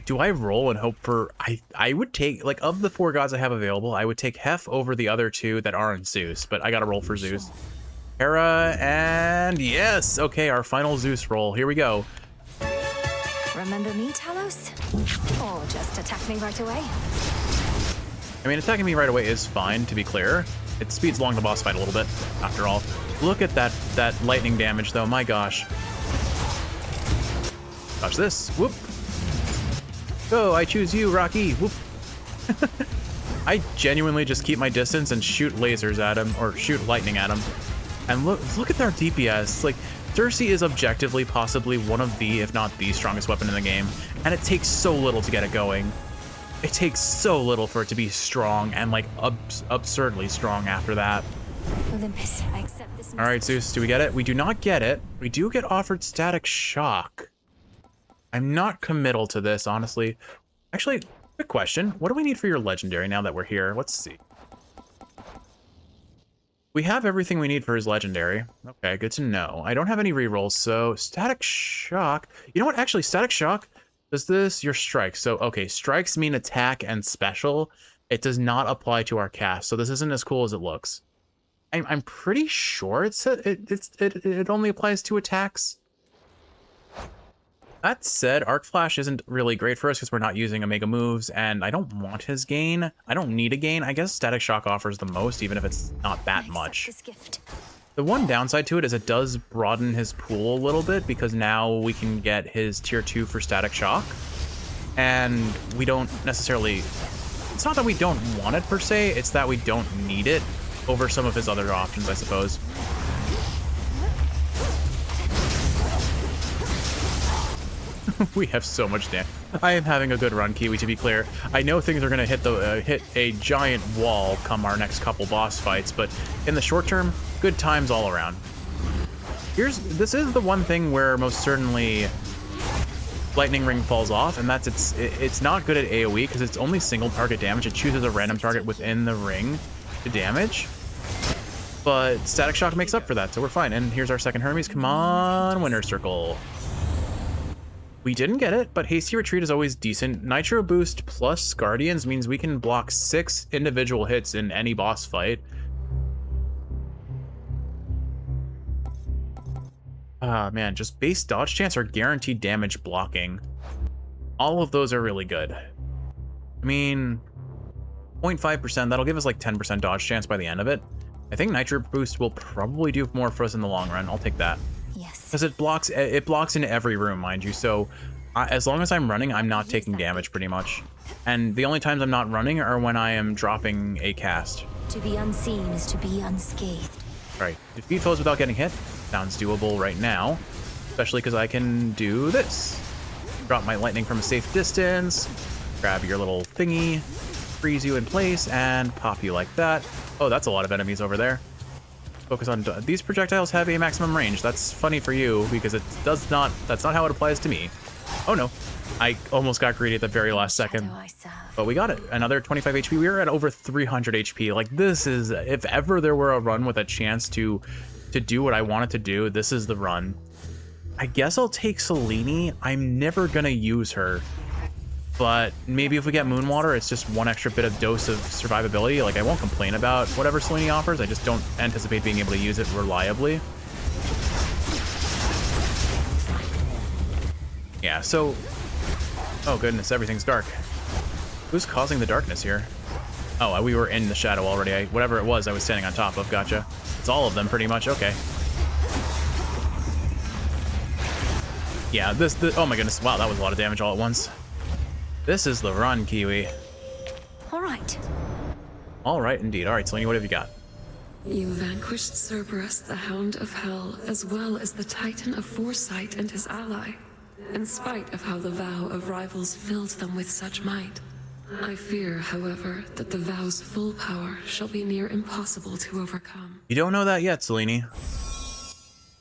do I roll and hope for... I would take, like, of the 4 gods I have available, I would take Hef over the other 2 that aren't Zeus, but I gotta roll for Zeus. Hera, and yes! Okay, our final Zeus roll. Here we go. Remember me, Talos? Or just attack me right away? I mean, attacking me right away is fine, to be clear. It speeds along the boss fight a little bit, after all. Look at that lightning damage, though. My gosh. Watch this. Whoop. Go, I choose you, Rocky. Whoop. I genuinely just keep my distance and shoot lasers at him, or shoot lightning at him. And look at their DPS. Like, Cersei is objectively possibly one of the, if not the strongest weapon in the game, and it takes so little to get it going. It takes so little for it to be strong and like absurdly strong after that. Olympus, I accept this. All right, Zeus, do we get it? We do not get it. We do get offered Static Shock. I'm not committal to this, honestly. Actually, quick question. What do we need for your legendary now that we're here? Let's see. We have everything we need for his legendary. Okay, good to know. I don't have any rerolls, so Static Shock. You know what? Actually, Static Shock. Does this your strikes? So okay, strikes mean attack and special. It does not apply to our cast, so this isn't as cool as it looks. I'm pretty sure it only applies to attacks. That said, Arc Flash isn't really great for us because we're not using Omega moves, and I don't want his gain. I don't need a gain. I guess Static Shock offers the most, even if it's not that much. The one downside to it is it does broaden his pool a little bit because now we can get his tier 2 for Static Shock. And we don't necessarily... It's not that we don't want it per se, it's that we don't need it over some of his other options, I suppose. We have so much damage. I am having a good run, Kiwi, to be clear. I know things are going to hit a giant wall come our next couple boss fights, but in the short term, good times all around. This is the one thing where most certainly Lightning Ring falls off, and that's it's not good at AoE because it's only single target damage. It chooses a random target within the ring to damage. But Static Shock makes up for that, so we're fine. And here's our second Hermes. Come on, Winter Circle. We didn't get it, but Hasty Retreat is always decent. Nitro Boost plus Guardians means we can block 6 individual hits in any boss fight. Ah, man, just base dodge chance or guaranteed damage blocking. All of those are really good. I mean, 0.5%, that'll give us like 10% dodge chance by the end of it. I think Nitro Boost will probably do more for us in the long run. I'll take that. Yes. Because it blocks in every room, mind you, so as long as I'm running, I'm not taking damage pretty much. And the only times I'm not running are when I am dropping a cast. To be unseen is to be unscathed. Right, defeat foes without getting hit. Sounds doable right now, especially because I can do this. Drop my lightning from a safe distance, grab your little thingy, freeze you in place, and pop you like that. Oh, that's a lot of enemies over there. Focus on these projectiles have a maximum range. That's funny for you because it does not. That's not how it applies to me. Oh no, I almost got greedy at the very last second, but we got it. Another 25 HP. We are at over 300 HP. Like this is, if ever there were a run with a chance to do what I wanted to do, this is the run. I guess I'll take Selene. I'm never gonna use her, but maybe if we get Moonwater, it's just one extra bit of dose of survivability. Like I won't complain about whatever Selene offers. I just don't anticipate being able to use it reliably. Yeah, so, oh goodness, everything's dark. Who's causing the darkness here? Oh, we were in the shadow already. Whatever it was, I was standing on top of. Gotcha. It's all of them, pretty much. Okay. Yeah, oh my goodness. Wow, that was a lot of damage all at once. This is the run, Kiwi. All right. All right, indeed. All right, Selene, what have you got? You vanquished Cerberus, the Hound of Hell, as well as the Titan of Foresight and his ally, in spite of how the vow of rivals filled them with such might. I fear, however, that the vow's full power shall be near impossible to overcome. You don't know that yet, Selene.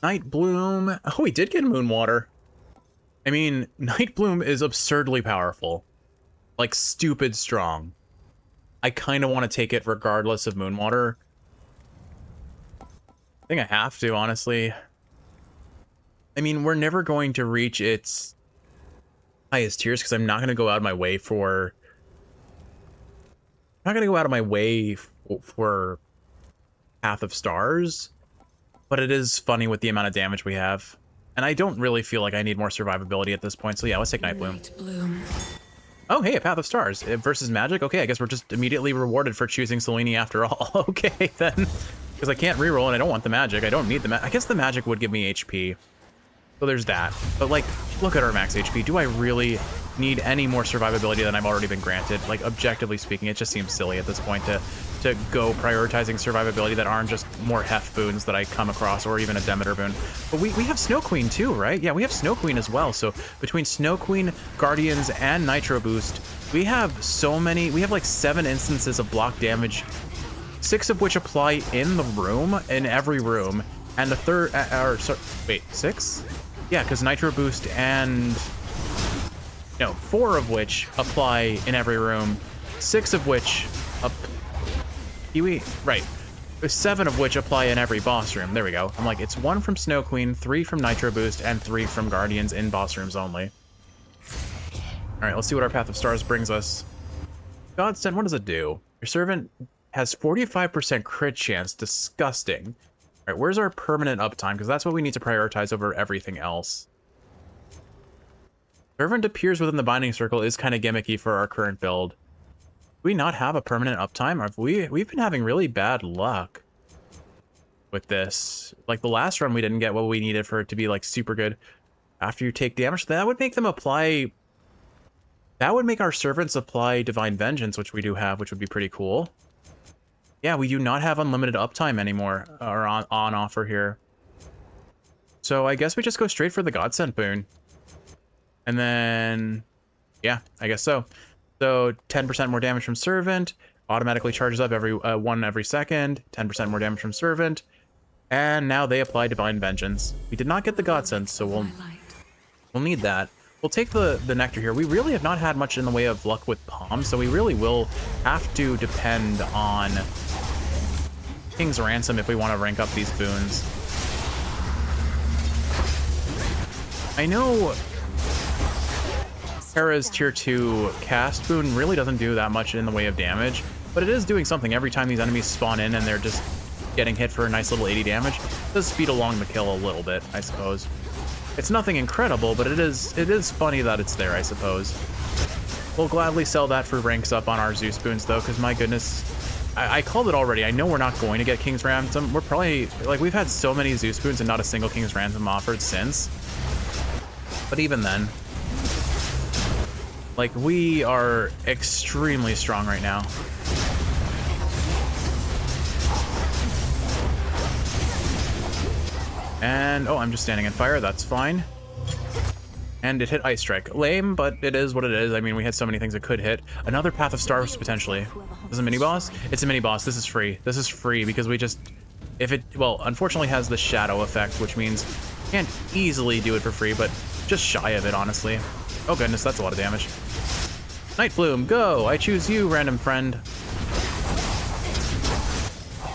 Night Bloom. Oh, we did get Moonwater. I mean, Night Bloom is absurdly powerful. Like, stupid strong. I kind of want to take it regardless of Moonwater. I think I have to, honestly. I mean, we're never going to reach its highest tiers because I'm not going to go out of my way for... I'm not going to go out of my way for Path of Stars, but it is funny with the amount of damage we have. And I don't really feel like I need more survivability at this point, so yeah, let's take Night Bloom. Oh, hey, a Path of Stars versus Magic? Okay, I guess we're just immediately rewarded for choosing Selene after all. Okay, then. Because I can't reroll and I don't want the Magic. I don't need the Magic. I guess the Magic would give me HP. So there's that. But, like, look at our max HP. Do I really need any more survivability than I've already been granted? Like, objectively speaking, it just seems silly at this point to go prioritizing survivability that aren't just more Hef boons that I come across, or even a Demeter boon. But we have Snow Queen too, right? Yeah, we have Snow Queen as well. So between Snow Queen, Guardians, and Nitro Boost, we have so many. We have like 7 instances of block damage, 6 of which apply in the room, in every room, and the third, wait, 6? Yeah, because Nitro Boost and... No, 4 of which apply in every room, 6 of which... Right. 7 of which apply in every boss room. There we go. I'm like, it's 1 from Snow Queen, 3 from Nitro Boost, and 3 from Guardians in boss rooms only. Alright, let's see what our Path of Stars brings us. Godsend, what does it do? Your servant has 45% crit chance. Disgusting. Alright, where's our permanent uptime? Because that's what we need to prioritize over everything else. Servant appears within the binding circle is kind of gimmicky for our current build. Do we not have a permanent uptime? We've been having really bad luck with this. Like the last run, we didn't get what we needed for it to be like super good. After you take damage, that would make them apply. That would make our servants apply Divine Vengeance, which we do have, which would be pretty cool. Yeah, we do not have unlimited uptime anymore, or on offer here. So I guess we just go straight for the Godsend boon. And then, yeah, I guess so. So 10% more damage from Servant, automatically charges up every 1 every second, 10% more damage from Servant, and now they apply Divine Vengeance. We did not get the Godsend, so we'll need that. We'll take the Nectar here. We really have not had much in the way of luck with Palm, so we really will have to depend on King's Ransom if we want to rank up these boons. I know Hera's tier 2 cast boon really doesn't do that much in the way of damage, but it is doing something every time these enemies spawn in and they're just getting hit for a nice little 80 damage. It does speed along the kill a little bit, I suppose. It's nothing incredible, but it is funny that it's there, I suppose. We'll gladly sell that for ranks up on our Zeus boons, though, because my goodness, I called it already. I know we're not going to get King's Ransom. We're probably, like, we've had so many Zeus boons and not a single King's Ransom offered since. But even then, like, we are extremely strong right now. And, oh, I'm just standing in fire. That's fine. And it hit Ice Strike. Lame, but it is what it is. I mean, we had so many things it could hit. Another Path of Stars, potentially. This is a mini-boss? It's a mini-boss. This is free. This is free because we just... If it... Well, unfortunately has the shadow effect, which means you can't easily do it for free, but just shy of it, honestly. Oh, goodness, that's a lot of damage. Night Bloom, go! I choose you, random friend.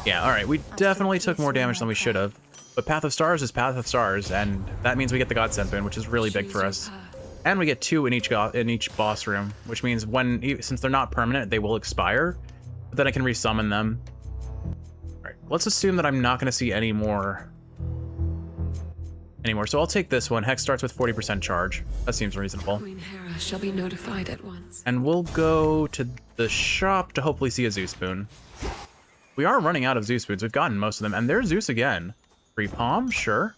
Yeah, alright. We definitely took more damage than we should have. But Path of Stars is Path of Stars, and that means we get the Godsent boon, which is really big for us. And we get 2 in each boss room, which means since they're not permanent, they will expire. But then I can resummon them. Alright, let's assume that I'm not going to see any more. So I'll take this one. Hex starts with 40% charge. That seems reasonable. Queen Hera shall be notified at once. And we'll go to the shop to hopefully see a Zeus boon. We are running out of Zeus boons. We've gotten most of them, and there's Zeus again. Free Palm, sure.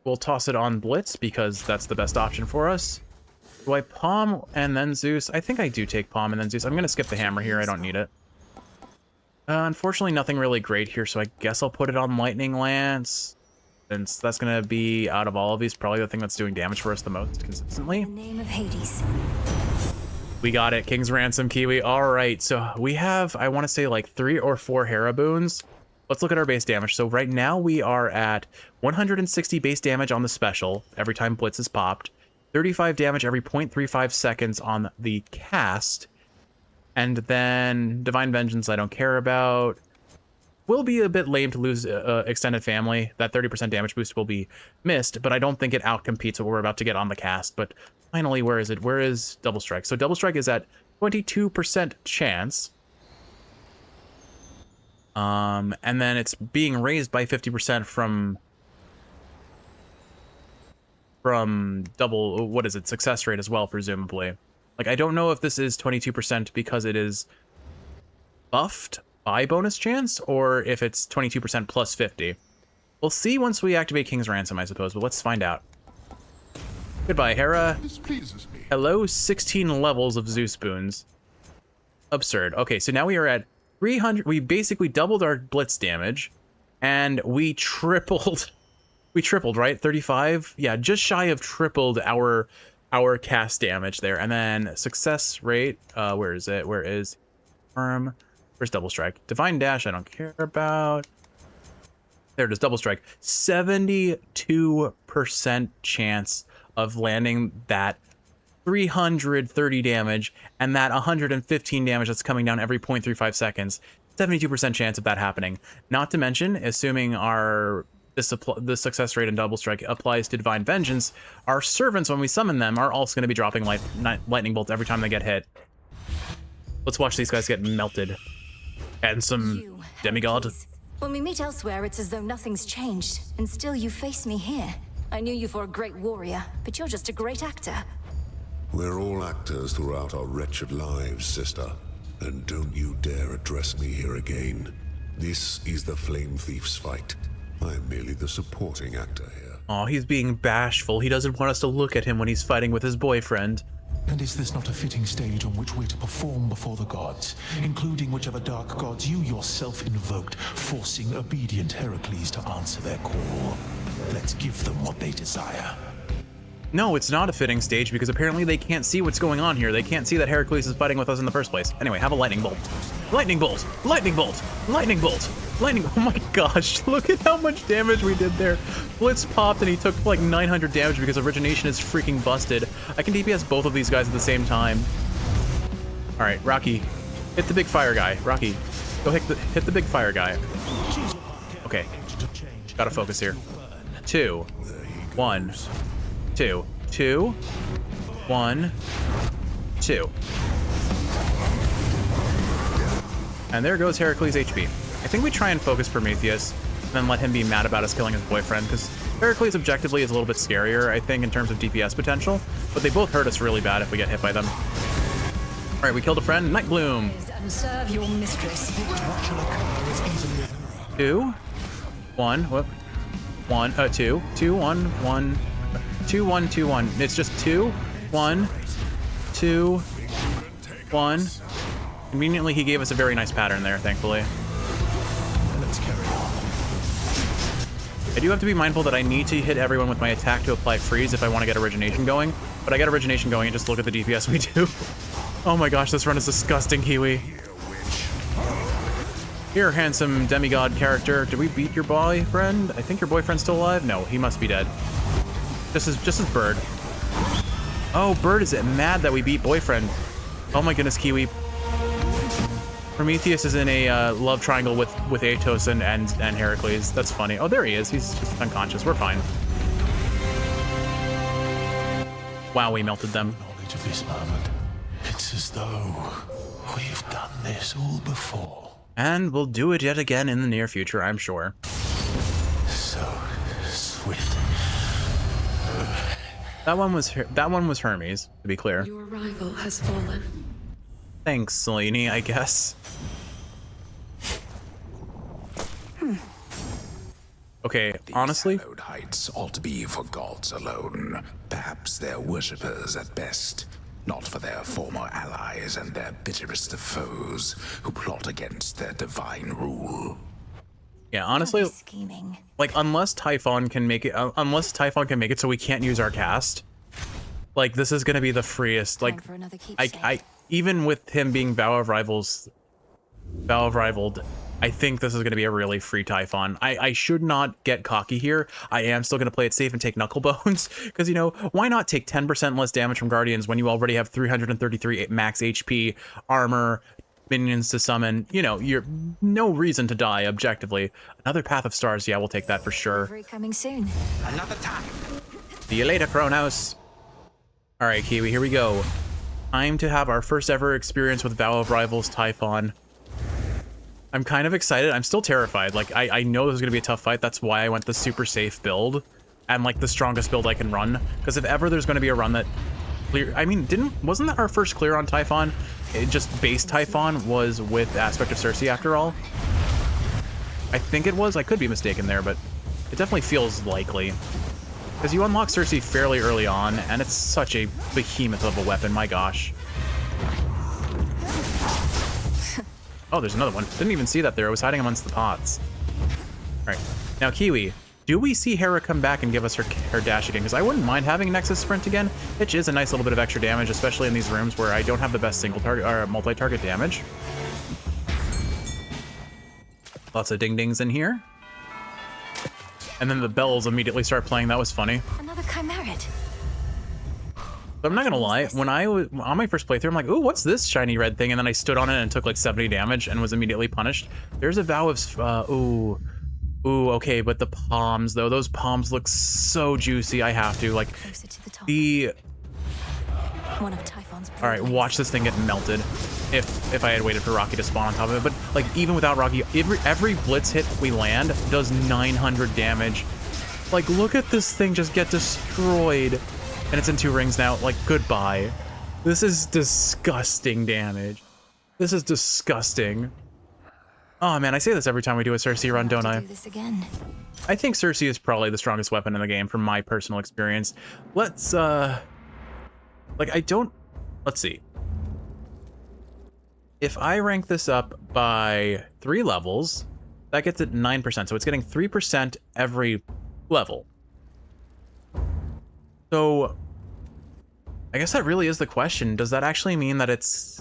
We'll toss it on Blitz because that's the best option for us. Do I Palm and then Zeus? I think I do take Palm and then Zeus. I'm going to skip the hammer here. I don't need it. Unfortunately, nothing really great here, so I guess I'll put it on Lightning Lance. Since that's going to be, out of all of these, probably the thing that's doing damage for us the most consistently. In the name of Hades. We got it. King's Ransom, Kiwi. All right, so we have, I want to say, like 3 or 4 Hera boons. Let's look at our base damage. So right now we are at 160 base damage on the special every time Blitz is popped, 35 damage every 0.35 seconds on the cast, and then Divine Vengeance I don't care about. Will be a bit lame to lose Extended Family. That 30% damage boost will be missed, but I don't think it outcompetes what we're about to get on the cast. But finally, where is it? Where is Double Strike? So Double Strike is at 22% chance. And then it's being raised by 50% from double, what is it, success rate as well, presumably. Like, I don't know if this is 22% because it is buffed by bonus chance, or if it's 22% plus 50. We'll see once we activate King's Ransom, I suppose, but let's find out. Goodbye, Hera. This pleases me. Hello, 16 levels of Zeus boons. Absurd. Okay, so now we are at 300. We basically doubled our Blitz damage, and we tripled. We tripled, right? 35. Yeah, just shy of tripled our cast damage there. And then success rate. Where is it? Where is Firm? Where's Double Strike? Divine Dash. I don't care about. There it is. Double Strike. 72% chance of landing that 330 damage and that 115 damage that's coming down every 0.35 seconds. 72% chance of that happening. Not to mention, assuming the success rate in Double Strike applies to Divine Vengeance, our servants, when we summon them, are also going to be dropping lightning bolts every time they get hit. Let's watch these guys get melted. And some demigod. When we meet elsewhere, it's as though nothing's changed, and still you face me here. I knew you for a great warrior, but you're just a great actor. We're all actors throughout our wretched lives, sister. And don't you dare address me here again. This is the Flame Thief's fight. I'm merely the supporting actor here. Oh, he's being bashful. He doesn't want us to look at him when he's fighting with his boyfriend. And is this not a fitting stage on which we're to perform before the gods, including whichever dark gods you yourself invoked, forcing obedient Heracles to answer their call? Let's give them what they desire. No, it's not a fitting stage because apparently they can't see what's going on here. They can't see that Heracles is fighting with us in the first place. Anyway, have a lightning bolt. Lightning bolt! Lightning bolt! Lightning bolt! Lightning... Oh my gosh, look at how much damage we did there. Blitz popped and he took like 900 damage because Origination is freaking busted. I can DPS both of these guys at the same time. Alright, Rocky, hit the big fire guy. Rocky, go hit the big fire guy. Okay, gotta focus here. 2, 1, 2, 2. 1, 2. And there goes Heracles' HP. I think we try and focus Prometheus and then let him be mad about us killing his boyfriend, because Heracles objectively is a little bit scarier, I think, in terms of DPS potential, but they both hurt us really bad if we get hit by them. All right, we killed a friend. Night Bloom. And serve your mistress. 2, 1, whoop. 1, 2, 2, 1, 1, 2, 1, 2, 1. It's just 2, 1, 2, 1. Conveniently, he gave us a very nice pattern there, thankfully. Let's carry on. I do have to be mindful that I need to hit everyone with my attack to apply freeze if I want to get origination going, but I get origination going and just look at the DPS we do. Oh my gosh, this run is disgusting, Kiwi. Here, handsome demigod character. Did we beat your boyfriend? I think your boyfriend's still alive? No, he must be dead. Just as Bird. Oh, Bird is mad that we beat boyfriend. Oh my goodness, Kiwi. Prometheus is in a love triangle with Atos and Heracles. That's funny. Oh, there he is. He's just unconscious. We're fine. Wow, we melted them. Knowledge of this moment. It's as though we've done this all before. And we'll do it yet again in the near future, I'm sure. So swift. That one was Hermes, to be clear. Your rival has fallen. Thanks, Selene, I guess. Okay, honestly, These hallowed heights ought to be for gods alone. Perhaps their worshippers at best. Not for their former allies and their bitterest of foes who plot against their divine rule. yeah, honestly, Scheming. like unless Typhon can make it so we can't use our cast, like this is gonna be the freest. Like, For another keepsake. I even with him being Vow of Rivaled, I think this is going to be a really free Typhon. I should not get cocky here. I am still going to play it safe and take Knucklebones, because, you know, why not take 10% less damage from Guardians when you already have 333 max HP, armor, minions to summon? You know, you're no reason to die, objectively. Another Path of Stars, yeah, we'll take that for sure. Delivery coming soon. Another time. See you later, Kronos. All right, Kiwi, here we go. Time to have our first ever experience with Vow of Rivals Typhon. I'm kind of excited. I'm still terrified. Like, I know this is going to be a tough fight. That's why I went the super safe build and like the strongest build I can run. Because if ever there's going to be a run that clear, I mean, wasn't that our first clear on Typhon? It just base Typhon was with Aspect of Circe after all. I think it was. I could be mistaken there, but it definitely feels likely. Because you unlock Circe fairly early on, and it's such a behemoth of a weapon, my gosh. Oh, there's another one. Didn't even see that there. It was hiding amongst the pots. All right. Now, Kiwi, do we see Hera come back and give us her dash again? Because I wouldn't mind having Nexus Sprint again. Which is a nice little bit of extra damage, especially in these rooms where I don't have the best single target or multi-target damage. Lots of ding-dings in here. And then the bells immediately start playing. That was funny. Another Chimerid. But I'm not gonna lie, when I was on my first playthrough, I'm like, ooh, what's this shiny red thing? And then I stood on it and took like 70 damage and was immediately punished. There's a Vow of, ooh, okay, but the palms though, those palms look so juicy. I have to, like, One of Typhon's. All right, watch this thing get melted. If I had waited for Rocky to spawn on top of it, but like even without Rocky, every blitz hit we land does 900 damage. Like, look at this thing just get destroyed. And it's in 2 rings now. Like, goodbye. This is disgusting damage. This is disgusting. Oh man, I say this every time we do a Circe run, don't I? Do this again. I think Circe is probably the strongest weapon in the game from my personal experience. Let's like let's see. If I rank this up by 3 levels, that gets it 9%. So it's getting 3% every level. So I guess that really is the question. Does that actually mean that it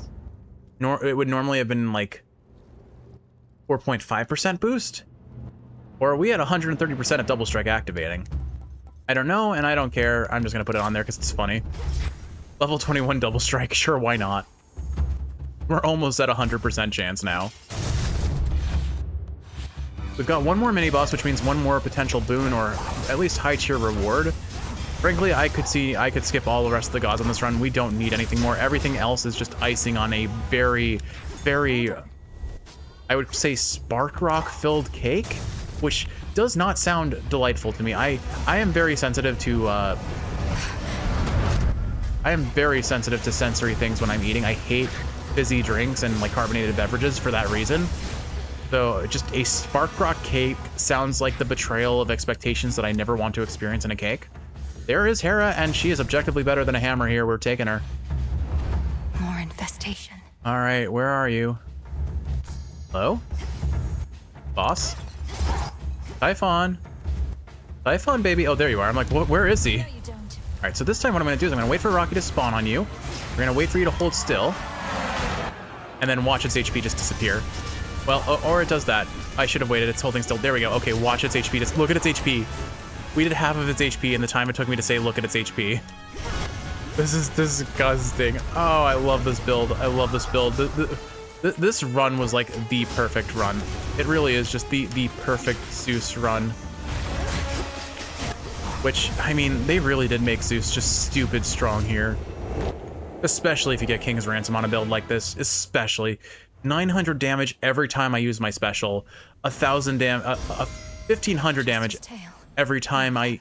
would normally have been like 4.5% boost? Or are we at 130% of double strike activating? I don't know, and I don't care. I'm just gonna put it on there because it's funny. Level 21 double strike, sure, why not? We're almost at 100% chance now. We've got one more mini boss, which means one more potential boon or at least high tier reward. Frankly, I could skip all the rest of the gods on this run. We don't need anything more. Everything else is just icing on a very, very, I would say, spark rock filled cake, which does not sound delightful to me. I am very sensitive to sensory things when I'm eating. I hate fizzy drinks and like carbonated beverages for that reason. So just a spark rock cake sounds like the betrayal of expectations that I never want to experience in a cake. There is Hera, and she is objectively better than a hammer here. We're taking her. More infestation. All right, where are you? Hello? Boss? Typhon? Typhon, baby. Oh, there you are. I'm like, where is he? All right, so this time what I'm going to do is I'm going to wait for Rocky to spawn on you. We're going to wait for you to hold still. And then watch its HP just disappear. Well, or it does that. I should have waited. It's holding still. There we go. Okay, watch its HP. Just look at its HP. We did half of its HP in the time it took me to say look at its HP. This is disgusting. Oh, I love this build. I love this build. This run was like the perfect run. It really is just the perfect Zeus run. Which, I mean, they really did make Zeus just stupid strong here. Especially if you get King's Ransom on a build like this. Especially. 900 damage every time I use my special. 1500 damage every time I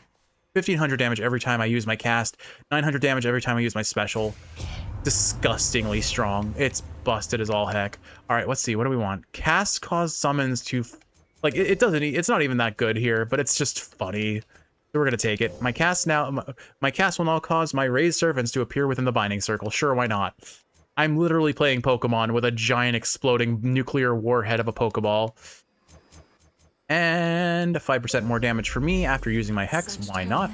1500 damage every time I use my cast, 900 damage every time I use my special. Disgustingly strong. It's busted as all heck. All right, let's see. What do we want? Cast cause summons to, like, it doesn't. It's not even that good here, but it's just funny. So we're gonna take it. My cast will now cause my raised servants to appear within the binding circle. Sure, why not? I'm literally playing Pokemon with a giant exploding nuclear warhead of a Pokeball. And 5% more damage for me after using my Hex. Why not?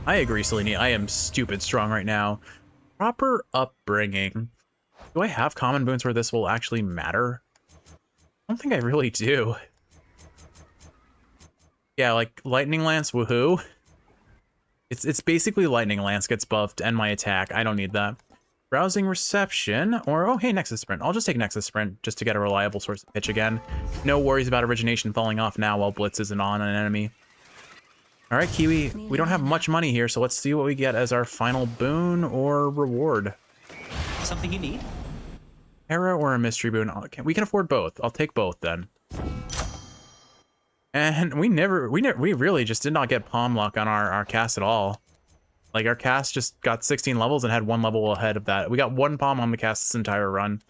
I agree, Selene. I am stupid strong right now. Proper upbringing. Do I have common boons where this will actually matter? I don't think I really do. Yeah, like Lightning Lance, woohoo. It's basically Lightning Lance gets buffed and my attack. I don't need that. Browsing Reception, or, oh, hey, Nexus Sprint. I'll just take Nexus Sprint just to get a reliable source of pitch again. No worries about Origination falling off now while Blitz isn't on an enemy. All right, Kiwi, we don't have much money here, so let's see what we get as our final boon or reward. Something you need? Hera or a mystery boon? Okay, we can afford both. I'll take both then. And we really just did not get palm luck on our cast at all. Like, our cast just got 16 levels and had 1 level ahead of that. We got 1 palm on the cast this entire run,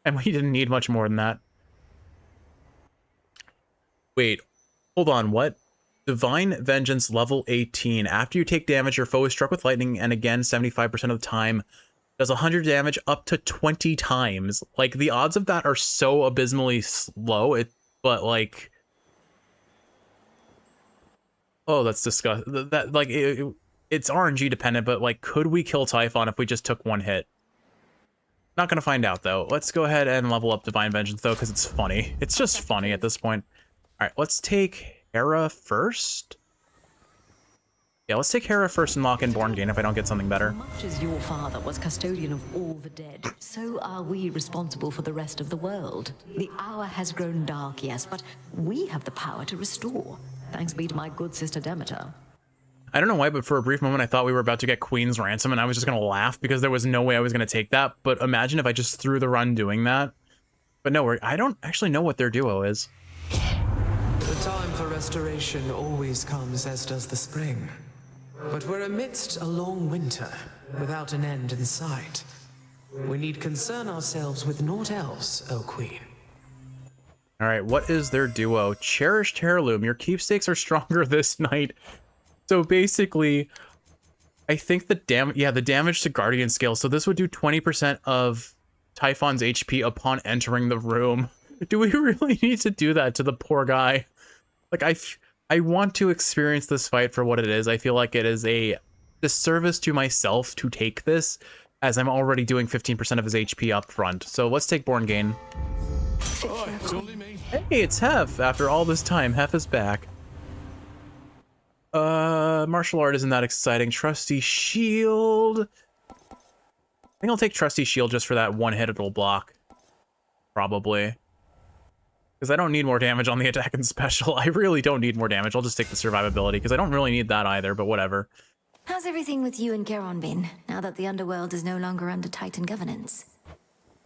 and we didn't need much more than that. Wait, hold on, what? Divine Vengeance level 18. After you take damage, your foe is struck with lightning, and again, 75% of the time, does 100 damage up to 20 times. Like, the odds of that are so abysmally low, but, like... Oh, that's disgusting. That, like... It's RNG dependent, but like, could we kill Typhon if we just took 1 hit? Not gonna find out though. Let's go ahead and level up Divine Vengeance though, because it's funny. It's just funny at this point. All right, let's take Hera first. Yeah, let's take Hera first and lock in Born Gain if I don't get something better. Much as your father was custodian of all the dead, so are we responsible for the rest of the world. The hour has grown dark, yes, but we have the power to restore. Thanks be to my good sister Demeter. I don't know why, but for a brief moment, I thought we were about to get Queen's Ransom, and I was just going to laugh because there was no way I was going to take that. But imagine if I just threw the run doing that. But no, I don't actually know what their duo is. The time for restoration always comes, as does the spring. But we're amidst a long winter, without an end in sight. We need concern ourselves with naught else, O Queen. All right, what is their duo? Cherished Heirloom. Your keepsakes are stronger this night. So basically, I think the damage to Guardian Scale. So this would do 20% of Typhon's HP upon entering the room. Do we really need to do that to the poor guy? Like, I want to experience this fight for what it is. I feel like it is a disservice to myself to take this, as I'm already doing 15% of his HP up front. So let's take Born Gain. Oh, it's only me. Hey, it's Hef. After all this time, Hef is back. Martial art isn't that exciting. Trusty Shield. I think I'll take Trusty Shield just for that 1 hit it'll block. Probably. Because I don't need more damage on the attack and special. I really don't need more damage. I'll just take the survivability, because I don't really need that either, but whatever. How's everything with you and Charon been, now that the underworld is no longer under Titan governance?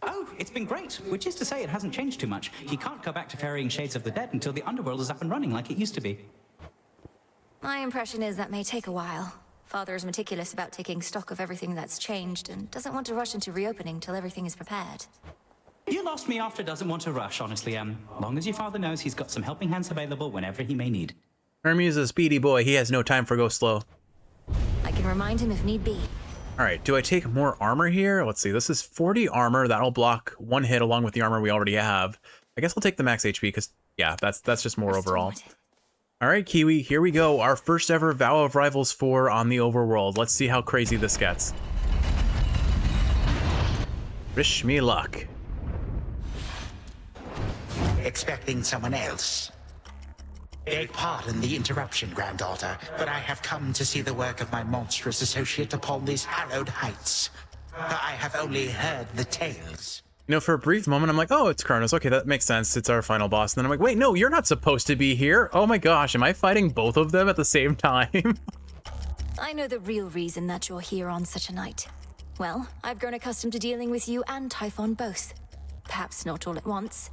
Oh, it's been great, which is to say it hasn't changed too much. He can't go back to ferrying shades of the dead until the underworld is up and running like it used to be. My impression is that may take a while. Father is meticulous about taking stock of everything that's changed and doesn't want to rush into reopening till everything is prepared. You lost me after doesn't want to rush, honestly, long as your father knows he's got some helping hands available whenever he may need. Hermes is a speedy boy. He has no time for go slow. I can remind him if need be. All right, do I take more armor here? Let's see, this is 40 armor. That'll block one hit along with the armor we already have. I guess I'll take the max HP because, yeah, that's just more overall. All right, Kiwi, here we go. Our first ever Vow of Rivals 4 on the Overworld. Let's see how crazy this gets. Wish me luck. Expecting someone else? Beg pardon the interruption, granddaughter, but I have come to see the work of my monstrous associate upon these hallowed heights. I have only heard the tales. You know, for a brief moment, I'm like, oh, it's Kronos. Okay, that makes sense. It's our final boss. And then I'm like, wait, no, you're not supposed to be here. Oh my gosh, am I fighting both of them at the same time? I know the real reason that you're here on such a night. Well, I've grown accustomed to dealing with you and Typhon both. Perhaps not all at once.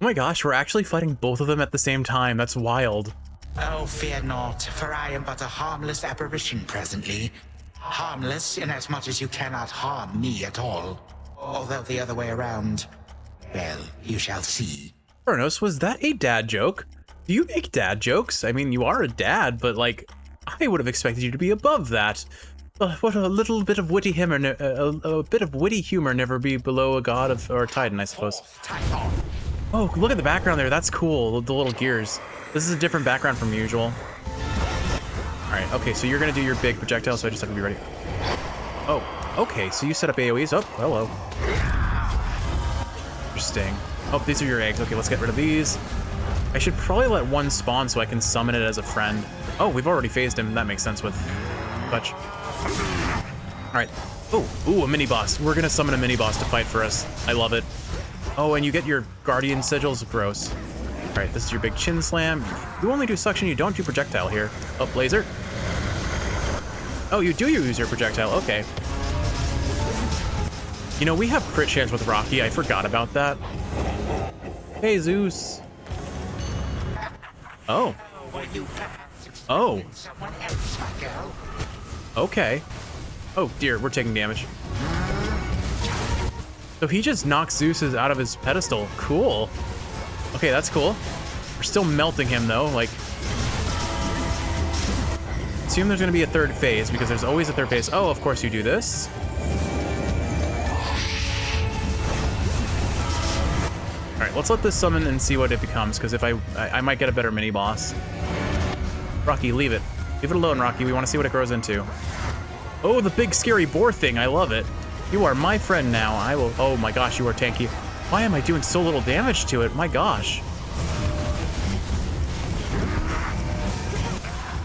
Oh my gosh, we're actually fighting both of them at the same time. That's wild. Oh, fear not, for I am but a harmless apparition presently. Harmless inasmuch as you cannot harm me at all. Although the other way around, well, you shall see. Kronos, was that a dad joke? Do you make dad jokes? I mean, you are a dad, but like, I would have expected you to be above that. What a little bit of witty humor, a bit of witty humor never be below a god of, or Titan, I suppose. Oh, look at the background there. That's cool. The little gears. This is a different background from usual. All right. Okay. So you're going to do your big projectile. So I just have to be ready. Oh, okay. So you set up AoEs. Oh, hello. Interesting. Oh, these are your eggs. Okay. Let's get rid of these. I should probably let one spawn so I can summon it as a friend. Oh, we've already phased him. That makes sense with touch. All right. Oh, ooh, a mini boss. We're going to summon a mini boss to fight for us. I love it. Oh, and you get your guardian sigils. Gross. All right, this is your big chin slam. You only do suction, you don't do projectile here. Oh, laser. Oh, you do use your projectile. Okay. You know, we have crit chance with Rocky. I forgot about that. Hey, Zeus. Oh. Oh. Okay. Oh, dear, we're taking damage. So he just knocks Zeus out of his pedestal. Cool. Okay, that's cool. We're still melting him, though. Like, assume there's going to be a third phase, because there's always a third phase. Oh, of course you do this. All right, let's let this summon and see what it becomes, because if I might get a better mini-boss. Rocky, leave it. Leave it alone, Rocky. We want to see what it grows into. Oh, the big scary boar thing. I love it. You are my friend now. I will. Oh my gosh, you are tanky. Why am I doing so little damage to it? My gosh.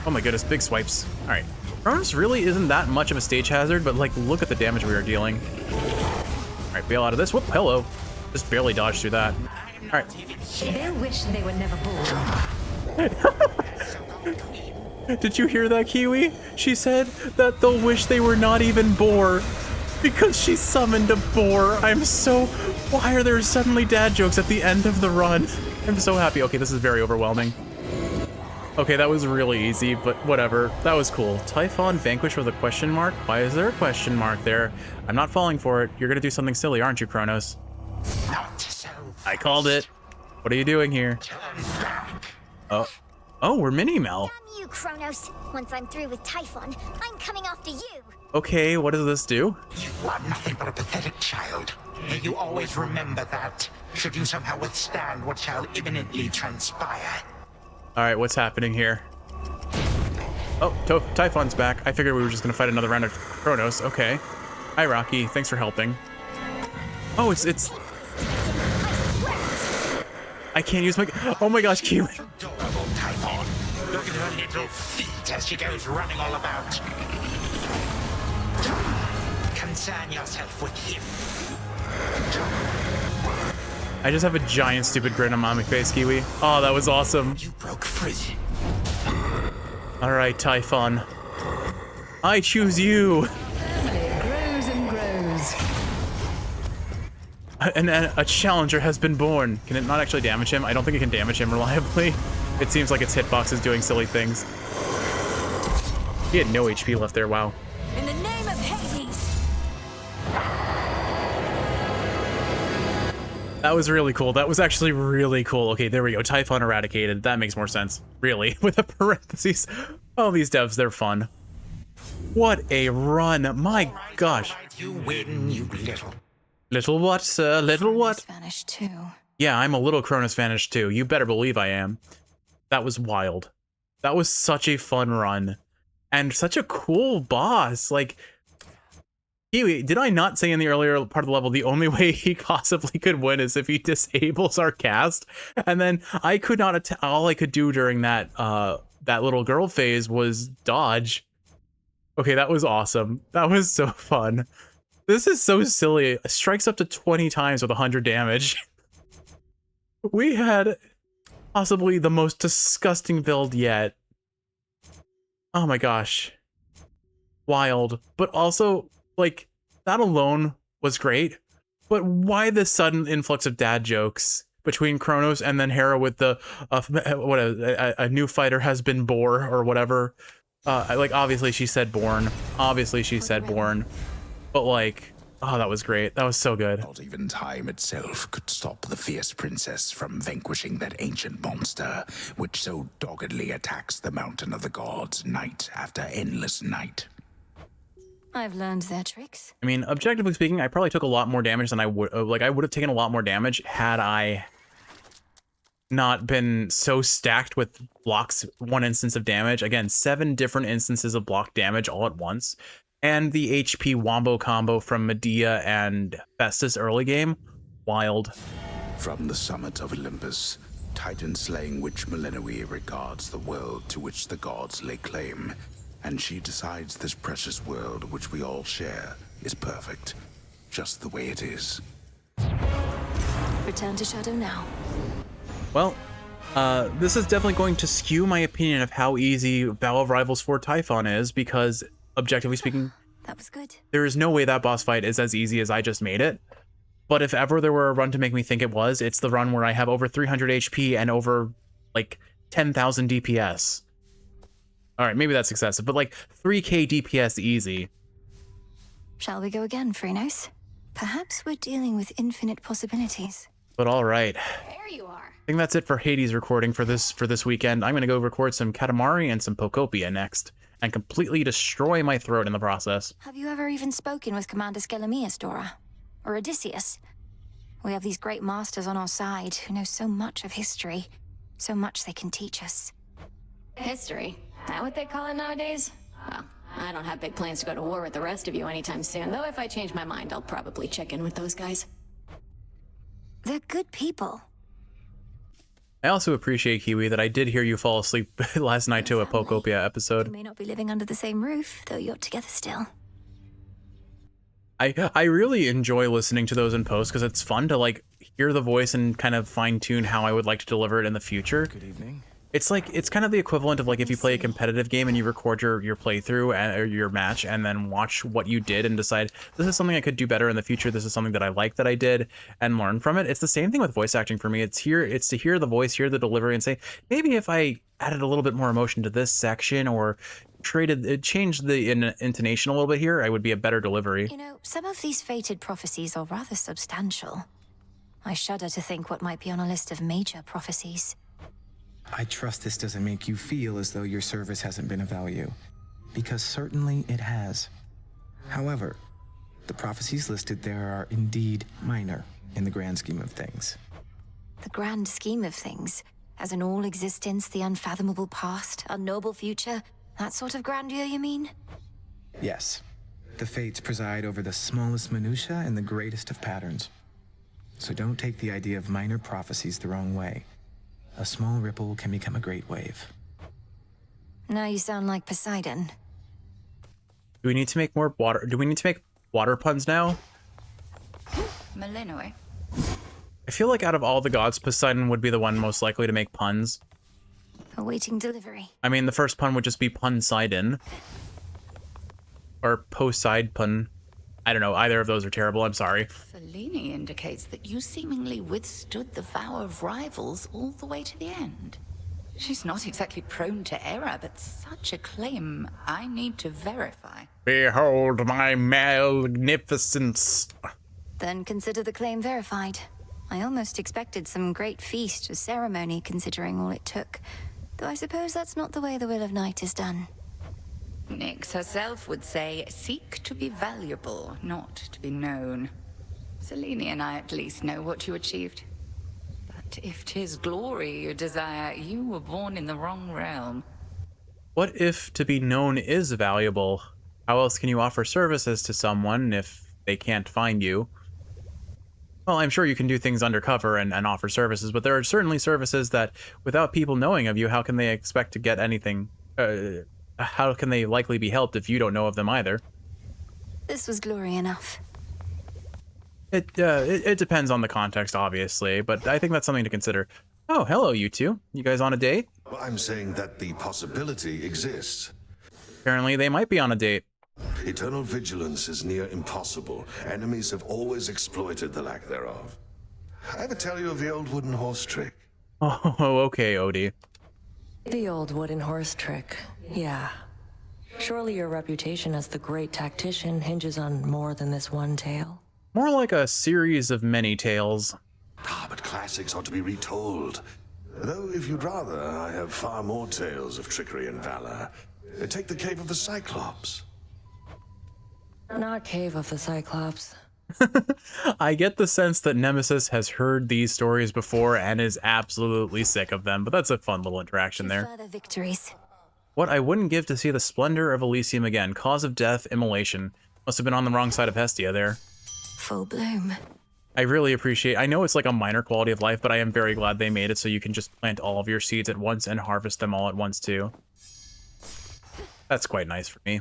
Oh my goodness, big swipes. All right. Kronos really isn't that much of a stage hazard, but like, look at the damage we are dealing. All right, bail out of this. Whoop, hello. Just barely dodged through that. All right. They'll wish they were never born. Did you hear that, Kiwi? She said that they'll wish they were not even boar. Because she summoned a boar. I'm so... Why are there suddenly dad jokes at the end of the run? I'm so happy. Okay, this is very overwhelming. Okay, that was really easy, but whatever. That was cool. Typhon vanquished with a question mark? Why is there a question mark there? I'm not falling for it. You're gonna do something silly, aren't you, Kronos? Not so. I called it. What are you doing here? Oh. Oh, we're Mini-Mel. Damn you, Kronos. Once I'm through with Typhon, I'm coming after you. Okay, what does this do? You are nothing but a pathetic child. May you always remember that, should you somehow withstand what shall imminently transpire. Alright, what's happening here? Oh, Typhon's back. I figured we were just gonna fight another round of Kronos. Okay. Hi, Rocky. Thanks for helping. Oh, it's... I can't use my... Oh my gosh, Q. Adorable Typhon. Look at her little feet as she goes running all about. Concern yourself with him. I just have a giant stupid grin on my face, Kiwi. Oh, that was awesome. You broke free. Alright, Typhon. I choose you. Family grows and grows. And a challenger has been born. Can it not actually damage him? I don't think it can damage him reliably. It seems like its hitbox is doing silly things. He had no HP left there, wow. In the name of Hades! That was really cool. That was actually really cool. Okay, there we go. Typhon eradicated. That makes more sense. Really, with the parentheses. Oh, these devs, they're fun. What a run. My gosh. You win, you little. Little what, sir? Little what? Vanished too. Yeah, I'm a little Cronus Vanished too. You better believe I am. That was wild. That was such a fun run. And such a cool boss. Like, Kiwi, did I not say in the earlier part of the level, the only way he possibly could win is if he disables our cast? And then I could not, all I could do during that, that little girl phase was dodge. Okay, that was awesome. That was so fun. This is so silly. It strikes up to 20 times with 100 damage. We had possibly the most disgusting build yet. Oh my gosh. Wild. But also, like, that alone was great. But why the sudden influx of dad jokes between Kronos and then Hera with the, a new fighter has been bore or whatever. Like, obviously she said born. Obviously she said born. But like, oh, that was great. That was so good. Not even time itself could stop the fierce princess from vanquishing that ancient monster, which so doggedly attacks the mountain of the gods night after endless night. I've learned their tricks. I mean, objectively speaking, I probably took a lot more damage than I would. Like, I would have taken a lot more damage had I not been so stacked with blocks, one instance of damage. Again, 7 different instances of block damage all at once. And the HP wombo combo from Medea and Festus early game. Wild. From the summit of Olympus, Titan-slaying witch Melinoe regards the world to which the gods lay claim, and she decides this precious world which we all share is perfect, just the way it is. Return to Shadow now. Well, this is definitely going to skew my opinion of how easy Vow of Rivals 4 Typhon is, because objectively speaking, that was good. There is no way that boss fight is as easy as I just made it. But if ever there were a run to make me think it was, it's the run where I have over 300 HP and over like 10,000 DPS. All right, maybe that's excessive, but like 3k DPS easy. Shall we go again, Phrenos? Perhaps we're dealing with infinite possibilities. But all right. There you are. I think that's it for Hades recording for this weekend. I'm gonna go record some Katamari and some Pocopia next, and completely destroy my throat in the process. Have you ever even spoken with Commander Skelemius, Dora? Or Odysseus? We have these great masters on our side who know so much of history, so much they can teach us. History? That what they call it nowadays? Well, I don't have big plans to go to war with the rest of you anytime soon, though if I change my mind, I'll probably check in with those guys. They're good people. I also appreciate, Kiwi, that I did hear you fall asleep last night to a Pocopia episode. You may not be living under the same roof, though you're together still. I really enjoy listening to those in post because it's fun to like hear the voice and kind of fine tune how I would like to deliver it in the future. Good evening. It's like, it's kind of the equivalent of like if you play a competitive game and you record your playthrough or your match and then watch what you did and decide, this is something I could do better in the future. This is something that I like that I did, and learn from it. It's the same thing with voice acting for me. It's to hear the voice, hear the delivery, and say, maybe if I added a little bit more emotion to this section or changed the intonation a little bit here, I would be a better delivery. You know, some of these fated prophecies are rather substantial. I shudder to think what might be on a list of major prophecies. I trust this doesn't make you feel as though your service hasn't been of value, because certainly it has. However, the prophecies listed there are indeed minor in the grand scheme of things. The grand scheme of things? As in all existence, the unfathomable past, unknowable future? That sort of grandeur, you mean? Yes. The fates preside over the smallest minutiae and the greatest of patterns. So don't take the idea of minor prophecies the wrong way. A small ripple can become a great wave. Now you sound like Poseidon. Do we need to make more water? Do we need to make water puns now? Melinoe. I feel like out of all the gods, Poseidon would be the one most likely to make puns. Awaiting delivery. I mean, the first pun would just be Pun-Sidon. or Poseidon. I don't know. Either of those are terrible. I'm sorry. Selene indicates that you seemingly withstood the vow of rivals all the way to the end. She's not exactly prone to error, but such a claim I need to verify. Behold my magnificence. Then consider the claim verified. I almost expected some great feast or ceremony, considering all it took. Though I suppose that's not the way the Will of Night is done. Nyx herself would say, seek to be valuable, not to be known. Selene and I at least know what you achieved. But if 'tis glory you desire, you were born in the wrong realm. What if to be known is valuable? How else can you offer services to someone if they can't find you? Well, I'm sure you can do things undercover and offer services, but there are certainly services that, without people knowing of you, how can they expect to get anything? How can they likely be helped if you don't know of them either? This was glory enough. It depends on the context, obviously, but I think that's something to consider. Oh, hello, you two. You guys on a date? Well, I'm saying that the possibility exists. Apparently, they might be on a date. Eternal vigilance is near impossible. Enemies have always exploited the lack thereof. I ever tell you of the old wooden horse trick? Oh, okay, Odie. The old wooden horse trick, yeah. Surely your reputation as the great tactician hinges on more than this one tale? More like a series of many tales. Ah, but classics ought to be retold. Though, if you'd rather, I have far more tales of trickery and valor. Take the Cave of the Cyclops. Not Cave of the Cyclops. I get the sense that Nemesis has heard these stories before and is absolutely sick of them, but that's a fun little interaction there. Further victories. What I wouldn't give to see the splendor of Elysium again. Cause of death, immolation. Must have been on the wrong side of Hestia there. Full bloom. I really appreciate, I know it's like a minor quality of life, but I am very glad they made it so you can just plant all of your seeds at once and harvest them all at once too. That's quite nice for me.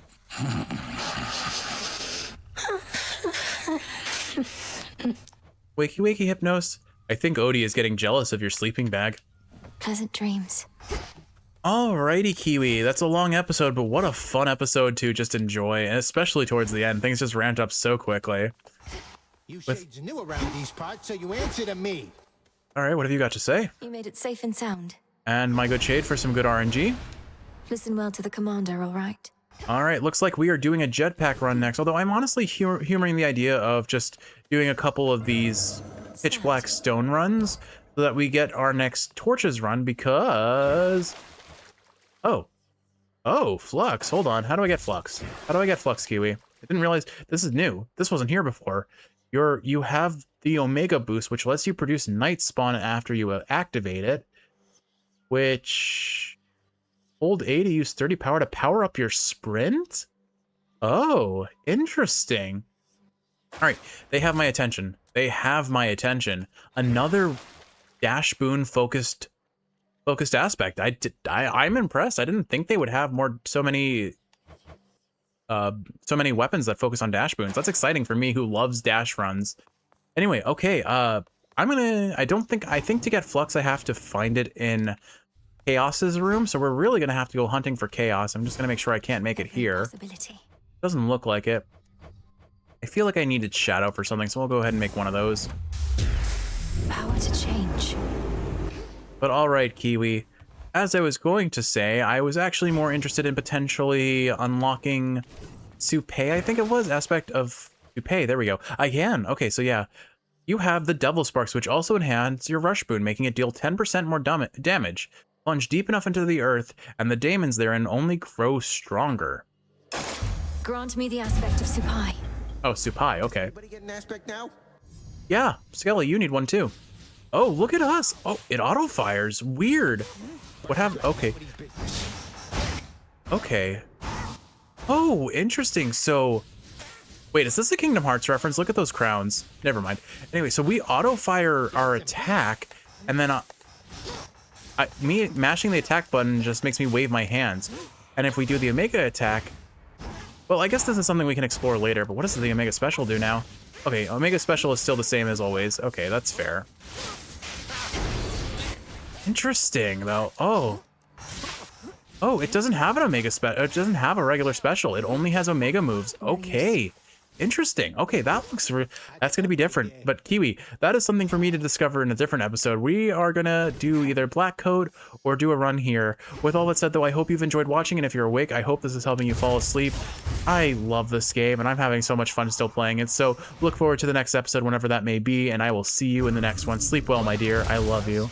Wakey wakey Hypnos. I think Odie is getting jealous of your sleeping bag. Pleasant dreams. Alrighty, Kiwi. That's a long episode, but what a fun episode to just enjoy, and especially towards the end. Things just ramped up so quickly. You shades new around these parts, so you answer to me. Alright, what have you got to say? You made it safe and sound. And my good shade for some good RNG. Listen well to the commander, all right? Alright, looks like we are doing a jetpack run next, although I'm honestly humoring the idea of just doing a couple of these pitch black stone runs so that we get our next torches run because... Oh, Flux, hold on. How do I get Flux? How do I get Flux, Kiwi? I didn't realize this is new. This wasn't here before. You have the Omega boost, which lets you produce Night Spawn after you activate it, which... Hold A to use 30 power to power up your sprint? Oh, interesting. All right, they have my attention. They have my attention. Another dash boon focused aspect. I'm impressed. I didn't think they would have so many weapons that focus on dash boons. That's exciting for me who loves dash runs. Anyway, okay, I think to get Flux I have to find it in Chaos's room, so we're really gonna have to go hunting for Chaos. I'm just gonna make sure I can't make it here. Doesn't look like it. I feel like I needed Shadow for something, so we'll go ahead and make one of those. Power to change. But alright, Kiwi. As I was going to say, I was actually more interested in potentially unlocking Supay, I think it was, aspect of Supay. There we go. I can. Okay, so yeah. You have the Devil Sparks, which also enhance your Rush Boon, making it deal 10% more damage. Plunge deep enough into the earth, and the daemons therein only grow stronger. Grant me the aspect of Supay. Oh, Supay, okay. Anybody get an aspect now? Yeah, Skelly, you need one too. Oh, look at us. Oh, it auto-fires. Weird. What happened? Okay. Okay. Oh, interesting. So, wait, is this a Kingdom Hearts reference? Look at those crowns. Never mind. Anyway, so we auto-fire our attack, and then me mashing the attack button just makes me wave my hands. And if we do the Omega attack, well, I guess this is something we can explore later, but what does the Omega Special do now? Okay, Omega Special is still the same as always. Okay, that's fair. Interesting, though. Oh. Oh, it doesn't have an Omega special. It doesn't have a regular special. It only has Omega moves. Okay. Interesting. Okay, that's going to be different. But Kiwi, that is something for me to discover in a different episode. We are going to do either Black Coat or do a run here. With all that said, though, I hope you've enjoyed watching, and if you're awake, I hope this is helping you fall asleep. I love this game, and I'm having so much fun still playing it. So look forward to the next episode, whenever that may be, and I will see you in the next one. Sleep well, my dear. I love you.